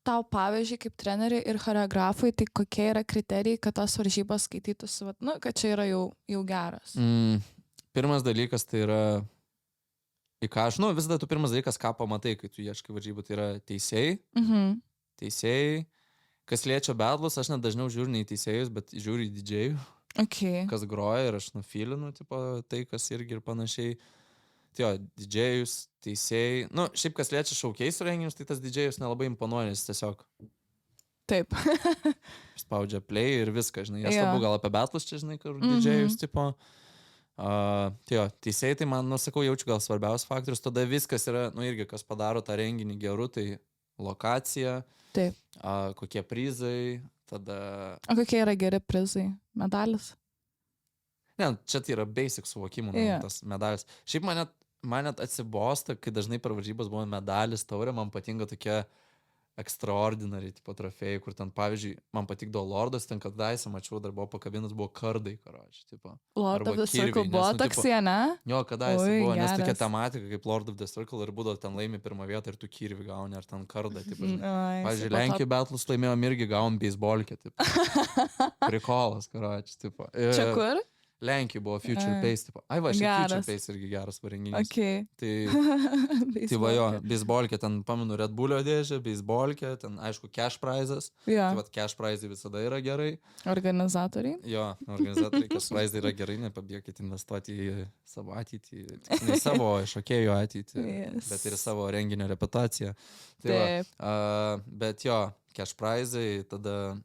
tau pavyzdžiui, kaip treneriui ir choreografui, tai kokie yra kriterijai, kad tos varžybos skaitytųsi, kad čia yra jau geras? Pirmas dalykas tai yra, į ką aš, visada tu pirmas dalykas, ką pamatai, kai tu ieškai varžybų, tai yra teisėjai. Teisėjai. Kas liečia bedlus, aš net dažniau žiūriu ne į teisėjus, bet žiūriu į didžėjų. Kas groja ir aš nufilinu, tipo, tai, kas irgi ir panašiai. Tai didžėjus, teisėjai. Šiaip kas liečia šaukiaisų renginius, tai tas didžėjus nelabai imponuoja, nes tiesiog. Taip. Spaudžia play ir viską, žinai. Aš labiau gal apie betlus čia, žinai, kur didžėjus, tipo. Teisėjai, tai man, sakau, jaučiu gal svarbiausias faktorius. Tada viskas yra, irgi, kas padaro tą renginį geru, tai lokacija. Taip. Kokie prizai, tada... O kokie yra geri prizai? Medalis? Ne, čia tai yra basic suvokimų, tas medalis. Šiaip man net atsibosta, kai dažnai per varžybas buvo medalis, taurė, man patinka tokie extraordinary tipo trofėjai, kur ten, pavyzdžiui, man patikdavo Lordas, ten kadaise mačiau, dar buvo pakabinus, buvo kardai, karoči, tipo. Lord of the Circle buvo toksai, ne? Jo, kadaise buvo, nes tokia tematika kaip Lord of the Circle ir būdavo ten laimi pirmą vietą ir tu kirvi gauni, ar ten kardą, tipo. Pavyzdžiui, Lenkijų betlus laimėjom irgi gavom beisbolkę, tipo. Prikolas, karoči, tipo. Čia kur? Lenkijų buvo Future Pace, tipo. Ai va, šiaip Future Pace irgi geras varenginys. Tai va jo, beisbolkė, ten paminu Red Bullio dėžę, beisbolkė, ten aišku cash prizas. Tai va, cash prizai visada yra gerai. Organizatoriai? Jo, organizatoriai, cash prizai yra gerai, nepabėkit investuoti į savo ateitį, ne savo šokėjų ateitį, bet ir savo renginio reputaciją. Tai va, bet jo, cash prizai, tada...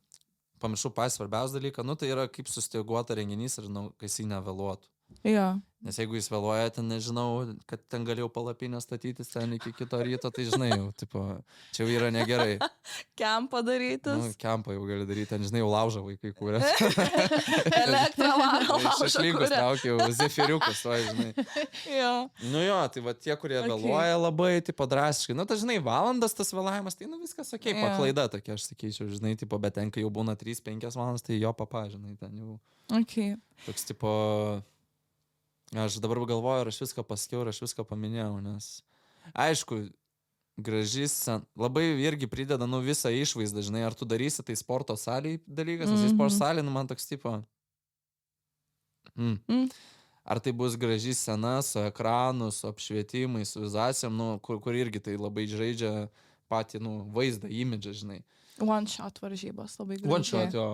Pamiršau svarbiausią dalyką, tai yra kaip sustiguota renginys ir, kai jis nevėluotų. Nes jeigu jis vėluoja, ten nežinau, kad ten galėjau palapinę statytis ten iki kito ryto, tai žinai jau, tipo, čia jau yra negerai. Kempą darytis? Kempą jau gali daryti, ten žinai, jau laužą vaikai kūrė. Elektrą varo laužą kūrė. Šašlykus laukiau, zefiriukus, va, žinai. Tai va tie, kurie vėluoja labai, tipo, drastiškai. Tai žinai, valandas tas vėlavimas, tai viskas okei, paklaida tokia, aš sakyčiau, žinai, tipo, bet ten, kai jau būna 3-5 valandas, tai jo papa, žinai, ten jau. Toks, tipo... Aš dabar galvoju, ar aš viską pasakiau, ar aš viską paminėjau, nes aišku, gražys, labai irgi prideda, visą išvaizdą, žinai, ar tu darysi tai sporto salėj dalykas, nes sporto salėj, man toks tipo, ar tai bus graži scena su ekranu, su apšvietimais, su vizacijom, kur irgi tai labai žaidžia patį, vaizdą, imidžą, žinai. One shot varžybos, labai gražiai. One shot, jo,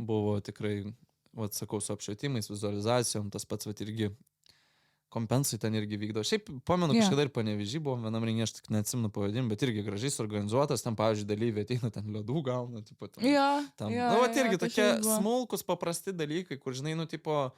buvo tikrai... sakau, su apšvietimais, vizualizacijom, tas pats irgi kompensai ten irgi vykdo. Šiaip, pamenu, kažkada ir Panevėžy buvo vienam renginį, aš tik neatsimenu pavadinimą, bet irgi gražiai suorganizuotas, ten, pavyzdžiui, dalyviai ateina, ten ledų gauna, tipo, ten. Irgi tokie smulkus, paprasti dalykai, kur, žinai, tipo,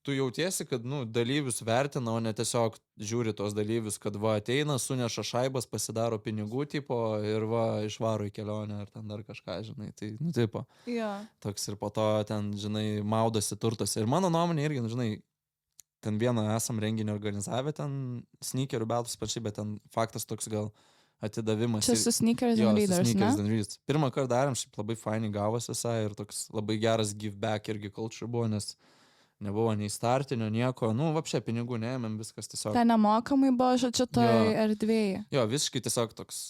tu jautiesi, kad, nu, dalyvius vertina, o ne tiesiog žiūri tos dalyvius, kad va ateina, suneša šaibas, pasidaro pinigų tipo ir va išvaro į kelionę ar ten dar kažką, žinai, tai, nu, tipo, Jo. toks ir po to ten, žinai, maudosi turtuose. Ir mano nuomonė irgi, nu, žinai, ten vieną esam renginį organizavę, ten sneakerių beltus pačiai, bet ten faktas toks gal atidavimas. Čia su Sneakers and Readers, Sneakers ne? and Readers. Pirmą kartą darėm, šiaip labai fainai gavosi visai ir toks labai geras give back irgi culture buvo, nes nebuvo nei startinio, nieko, nu, vapšė pinigų neėmėm, viskas tiesiog. Ten nemokamai buvo, žodžiu, toj Jo. erdvėje. Jo, visiškai tiesiog toks,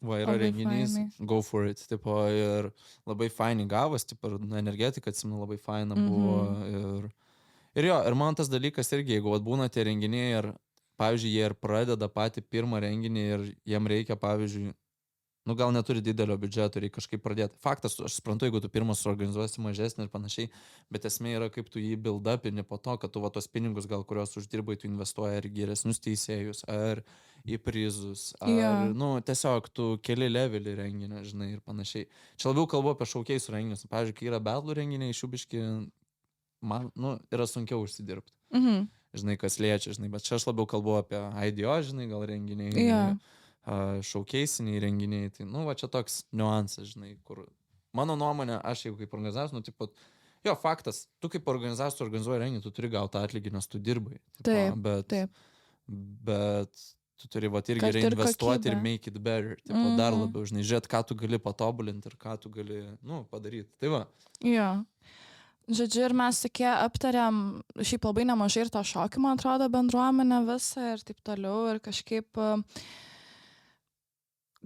va, yra Labai renginys, fainai. go for it, tipo, ir labai fainai gavos, tipo, ir energetika, atsimenu, labai faina buvo. Ir jo, ir man tas dalykas irgi, jeigu būna tie renginiai ir, pavyzdžiui, jie ir pradeda patį pirmą renginį ir jiem reikia, pavyzdžiui, nu gal neturi didelio biudžeto, reikia kažkaip pradėti. Faktas, aš suprantu, jeigu tu pirmas suorganizuosi mažesnį ir panašiai, bet esmė yra, kaip tu jį build-upini po to, kad tu va tos pinigus, gal kuriuos uždirbai, tu investuoji ir geresnius teisėjus, ar į prizus, ar, Jo. nu, tiesiog tu keli levelį renginio, žinai, ir panašiai. Čia labiau kalbu apie šaukeisų renginius. Pavyzdžiui, kai yra betlų renginiai, iš jų biški, man, nu, yra sunkiau užsidirbti. Žinai, kas liečia, žinai, bet čia aš labiau kalbu apie IDO, žinai, gal renginiai. Jo. Šaukeisiniai renginiai, tai, nu, va čia toks niuansas, žinai, kur mano nuomonė, aš jeigu kaip organizatorius, nu, tipo, jo, faktas, tu kaip organizatorius organizuoji renginį, tu turi gauti atlygį, nes tu dirbai. Tipo, Taip, bet, bet tu turi, va, irgi Kartu ir reinvestuoti ir kokybė. make it better, tipo, dar labiau, žinai, žiūrėt, ką tu gali patobulinti ir ką tu gali, nu, padaryti. Tai va. Jo. Žodžiu, ir mes tokie aptariam, šiaip labai nemažai ir to šokį, man atrodo, bendruomenę visą ir taip toliau. Ir kažkaip,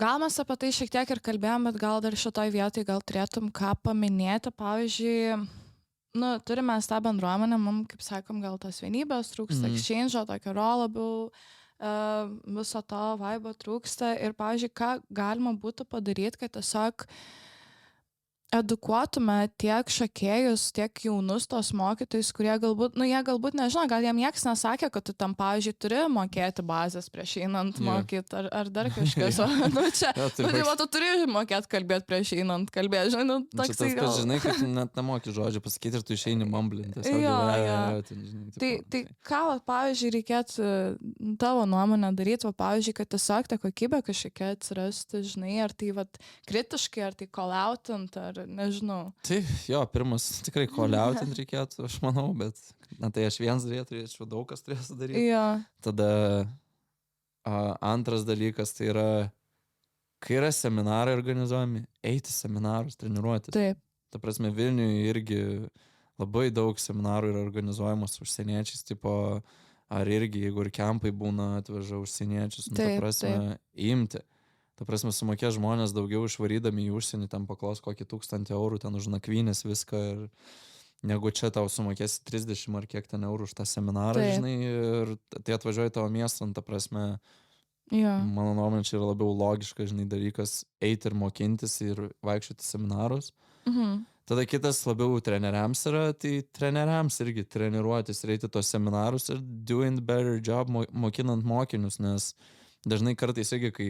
gal mes apie tai šiek tiek ir kalbėjom, bet gal dar šitoj vietoj gal turėtum ką paminėti. Pavyzdžiui, nu, turime tą bendruomenę, mums, kaip sakom, gal tos vienybės trūksta, exchange'o, tokio labiau, viso to vibe trūksta. Ir, pavyzdžiui, ką galima būtų padaryti, kad tiesiog edukuotume tiek šokėjus, tiek jaunus tos mokytojus, kurie galbūt, nu jie galbūt nežino, gal jiem nieks nesakė, kad tu tam, pavyzdžiui, turi mokėti bazės prieš einant mokyti, ar dar kažkas. Nu čia, nu tai va, tu turi mokėti kalbėti prieš einant kalbėti, žinai, nu toks tai gal. Žinai, kad tu net nemoki žodžių pasakyti ir tu išeini mumblinti. Tai ką, pavyzdžiui, reikėtų tavo nuomonę daryti, pavyzdžiui, kad tiesiog ta kokybė kažkokia atsirasti, žinai, ar tai va kritiškai, ar tai call-outant, ar nežinau. Tai jo, pirmas tikrai call-outant reikėtų, aš manau, bet na tai aš vienas turėčiau, daug kas turėsiu daryti. Jo. Tada antras dalykas tai yra, kai yra seminarai organizuojami, eiti seminarus, treniruotis. Taip. Ta prasme, Vilniuje irgi labai daug seminarų yra organizuojamas užsieniečiais, tipo, ar irgi, jeigu ir kempai būna atveža užsieniečius, nu, ta prasme, imti. Ta prasme, sumokė žmonės daugiau išvarydami į užsienį, ten paklaus kokį 1000 eurų, ten už nakvynės viską, ir negu čia tau sumokėsi 30 ar kiek ten eurų už tą seminarą, žinai, ir tai atvažiuoja tavo miestą, ta prasme, mano nuomonė, čia yra labiau logiška, žinai, dalykas eiti ir mokintis ir vaikščioti seminarus. Tada kitas labiau treneriams yra, tai treneriams irgi treniruotis, reiti tos seminarus ir doing better job mokinant mokinius, nes dažnai kartais irgi, kai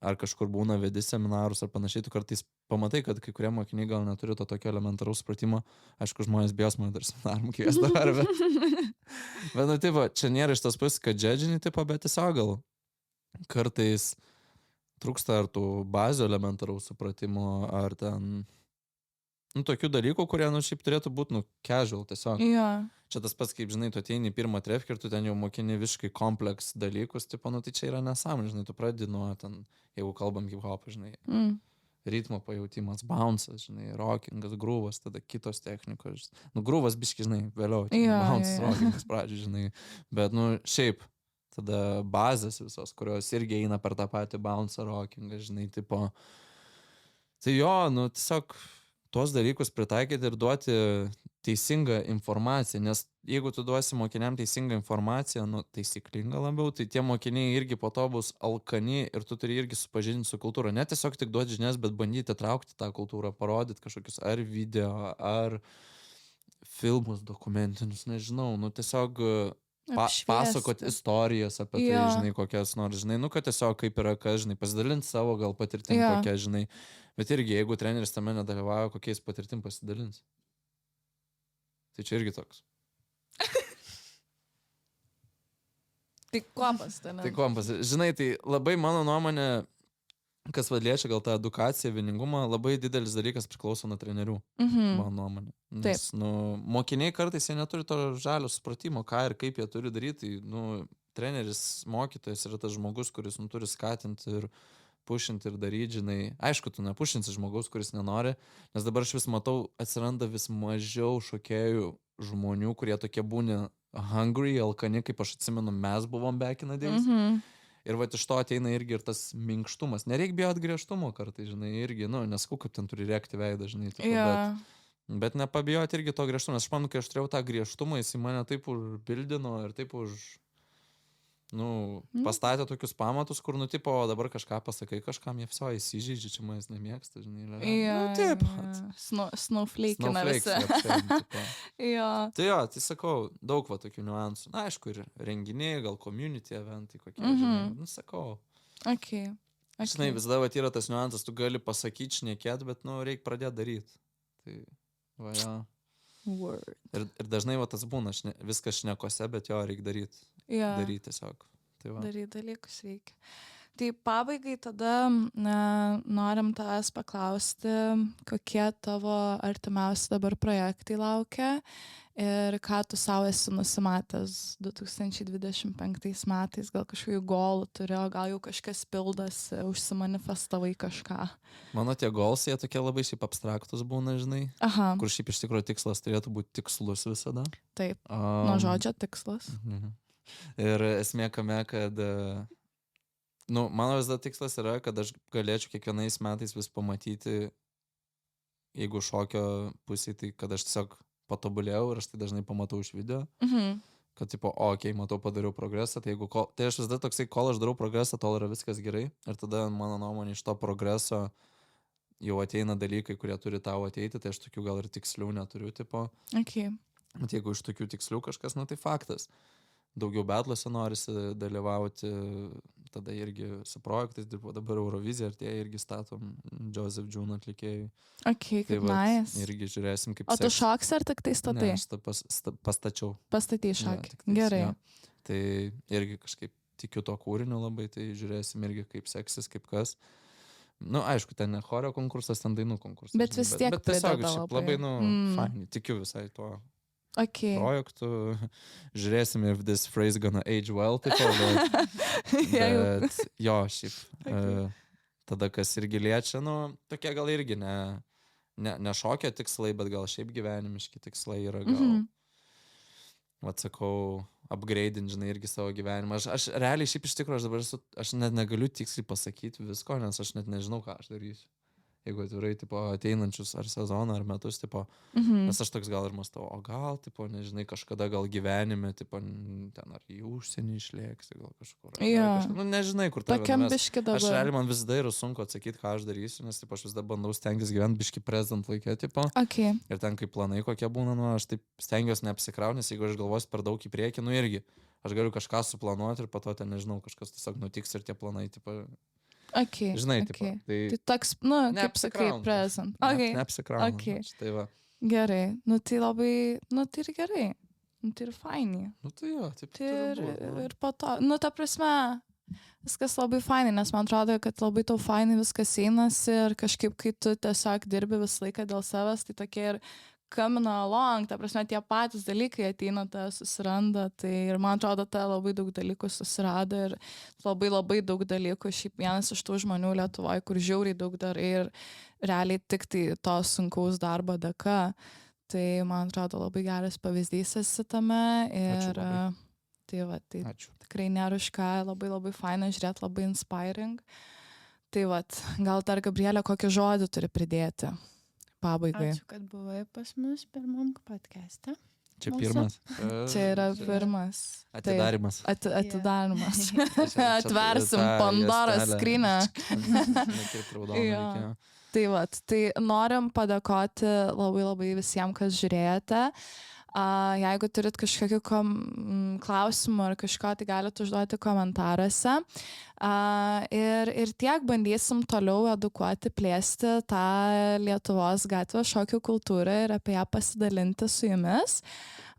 ar kažkur būna vedi seminarus ar panašiai, tu kartais pamatai, kad kai kurie mokiniai gal neturi to tokio elementaraus supratimo. Aišku, žmonės bijos mane dar seminaram kvies dabar, bet nu, taip, čia nėra iš tas pusės, kad džedžinį, taip, bet tiesiog gal kartais trūksta ar tų bazių elementaraus supratimo, ar ten, nu, tokių dalykų, kurie, nu, šiaip turėtų būti, nu, casual tiesiog. Čia tas pats, kaip, žinai, tu ateini į pirmą trefkį ir tu ten jau mokini visiškai kompleks dalykus, tipo, nu, tai čia yra nesąmonė, žinai, tu pradedi nuo ten, jeigu kalbam hip-hopą, žinai, ritmo pajautimas, bounce'as, žinai, rockingas, grūvas, tada kitos technikos, nu, grūvas biški, žinai, vėliau, bounce'as, rockingas pradžiai, žinai, bet, nu, šiaip, tada bazės visos, kurios irgi eina per tą patį bounce'ą, rockingą, žinai, tipo, tai jo, nu, tiesiog tuos dalykus pritaikyti ir duoti teisingą informaciją, nes jeigu tu duosi mokiniam teisingą informaciją, nu, taisyklingą labiau, tai tie mokiniai irgi po to bus alkani ir tu turi irgi supažinti su kultūra. Ne tiesiog tik duoti žinias, bet bandyti traukti tą kultūrą, parodyti kažkokius ar video, ar filmus dokumentinius, nežinau, nu, tiesiog pasakot istorijas apie tai, žinai, kokias nors, žinai, nu, kad tiesiog kaip yra, kas, žinai, pasidalinti savo gal patirtim kokia, žinai, bet irgi, jeigu treneris tame nedalyvauja, kokiais patirtim pasidalins. Tai čia irgi toks. Tai kompas, tai ne. Tai kompas. Žinai, tai labai mano nuomonė, kas liečia gal tą edukaciją, vieningumą, labai didelis dalykas priklauso nuo trenerių, mano nuomonė. Nes, mokiniai kartais jie neturi to žalio supratimo, ką ir kaip jie turi daryti. Tai, treneris, mokytojas yra tas žmogus, kuris turi skatinti ir pušinti ir daryti, žinai. Aišku, tu nepušinsi žmogaus, kuris nenori, nes dabar aš vis matau, atsiranda vis mažiau šokėjų žmonių, kurie tokie būni hungry, alkani, kaip aš atsimenu, mes buvom back in the days. Ir va iš to ateina irgi ir tas minkštumas. Nereikia bijot griežtumo kartais, žinai, irgi, nesakau, kad ten turi rėkti veidą, žinai. Bet nepabijot irgi to griežtumo. Aš manau, kai aš turėjau tą griežtumą, jis mane taip užbildino ir taip pastatė tokius pamatus, kur, tipo, dabar kažką pasakai, kažkam jie viso įsižeidžia, čia manęs nemėgsta, žinai. Taip. Snowflake'ina visi. Tai sakau, daug va tokių niuansų. Na, aišku, ir renginiai, gal community eventai kokie, žinai, sakau. Okay. Žinai, visada va yra tas niuansas, tu gali pasakyti, šnekėt, bet, reikia pradėti daryti. Tai, va, jo. Word. Ir dažnai va tas būna, viskas šnekose, bet jo reikia daryti. Daryti tiesiog. Tai daryti dalykus reikia. Tai pabaigai tada norim tavęs paklausti, kokie tavo artimiausi dabar projektai laukia ir ką tu savo esi nusimatęs 2025 metais, gal kažkokių golų turi, o gal jau kažkas pildosi, užsimanifestavai kažką. Mano tie goals, jie tokie labai šiaip abstraktus būna, žinai, kur šiaip iš tikrųjų tikslas turėtų būti tikslus visada. Taip, nuo žodžio tikslas. Ir esmė kame, kad mano vis dar tikslas yra, kad aš galėčiau kiekvienais metais vis pamatyti, jeigu šokio pusėje, tai kad aš tiesiog patobulėjau ir aš tai dažnai pamatau iš video, kad tipo, matau, padariau progresą, tai aš vis dar toksai, kol aš darau progresą, tol yra viskas gerai ir tada mano nuomonė iš to progreso jau ateina dalykai, kurie turi tau ateiti, tai aš tokių gal ir tikslių neturiu, tipo. Bet jeigu iš tokių tikslių kažkas, tai faktas. Daugiau betluose norisi dalyvauti, tada irgi su projektais dirbu, dabar Eurovizija ir tie irgi statom Joseph June atlikėjai. Kaip nice. Irgi žiūrėsim, kaip O tu šoksi ar tik tai statai? Ne, aš pastačiau. Pastatei šokį. Gerai. Tai irgi kažkaip tikiu to kūriniu labai, tai žiūrėsim irgi kaip seksis, kaip kas. Aišku, ten ne chorio konkursas, ten dainų konkursas. Bet vis tiek bet tiesiog labai, fainai, tikiu visai tuo. Projektų, žiūrėsim, if this phrase gonna age well, tipo, bet jo, šiaip, tada kas irgi liečia, tokie gal irgi ne šokio tikslai, bet gal šiaip gyvenimiški tikslai yra gal, atsakau, upgrading, žinai, irgi savo gyvenimą. Aš realiai šiaip iš tikrųjų, aš net negaliu tiksliai pasakyti visko, nes aš net nežinau, ką aš darysiu. Jeigu atvirai, tipo, ateinančius ar sezoną, ar metus, tipo, nes aš toks gal ir mąstau, o gal, tipo, nežinai, kažkada gal gyvenime, tipo, ten ar į užsienį išlėksi, gal kažkur. Nežinai, kur tai tokiam biški dabar. Aš realiai man visada yra sunku atsakyti, ką aš darysiu, nes, tipo, aš visada bandau stengtis gyventi biški present laikė, tipo. Ir ten kaip planai kokie būna, aš taip stengiuosi neapsikrauti, nes jeigu aš galvosiu per daug į priekį, irgi, aš galiu kažką suplanuoti ir po to ten, nežinau, kažkas tiesiog nutiks ir tie planai, tipo. Žinai, tipo, tai toks, kaip sakai, present. Neapsikraunu. Tai va. Gerai, tai labai, tai ir gerai, tai ir fainai. Tai jo, taip ir po to, ta prasme, viskas labai fainai, nes man atrodo, kad labai tau fainai viskas einasi ir kažkaip, kai tu tiesiog dirbi visą laiką dėl savęs, tai tokie ir coming along, ta prasme, tie patys dalykai ateina, susiranda, tai ir man atrodo, labai daug dalykų susirado ir labai daug dalykų, šiaip vienas iš tų žmonių Lietuvoje, kur žiauriai daug darai ir realiai tik tai to sunkaus darbo dėka, tai man atrodo labai geras pavyzdys esi tame ir tai tikrai nėra už ką, labai faina žiūrėti, labai inspiring. Tai gal dar Gabrielė kokį žodį turi pridėti pabaigai. Ačiū, kad buvai pas mus pirmam podcast'e. Čia pirmas. Čia yra pirmas. Atidarimas. Atidarimas. Atversim Pandoros skrynę. Tai tai norim padėkoti labai visiems, kas žiūrėjote. Jeigu turit kažkokių klausimų ar kažko, tai galite užduoti komentaruose. Ir tiek bandysim toliau edukuoti, plėsti tą Lietuvos gatvės šokių kultūrą ir apie ją pasidalinti su jumis.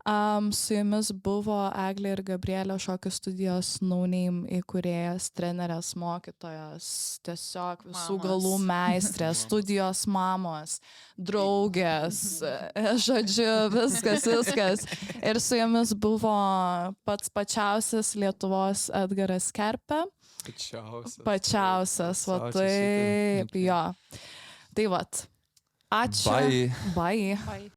Su jumis buvo Eglė ir Gabrielė šokių studijos No-Name įkūrėjas, trenerės, mokytojas, tiesiog visų Mamos. galų meistrės, studijos mamos, draugės, žodžiu, viskas. Ir su jumis buvo pats pačiausias Lietuvos Edgaras Kerpė. Pačiausias, va taip, jo. Tai vat. Ačiū. Bye. Bye. Bye.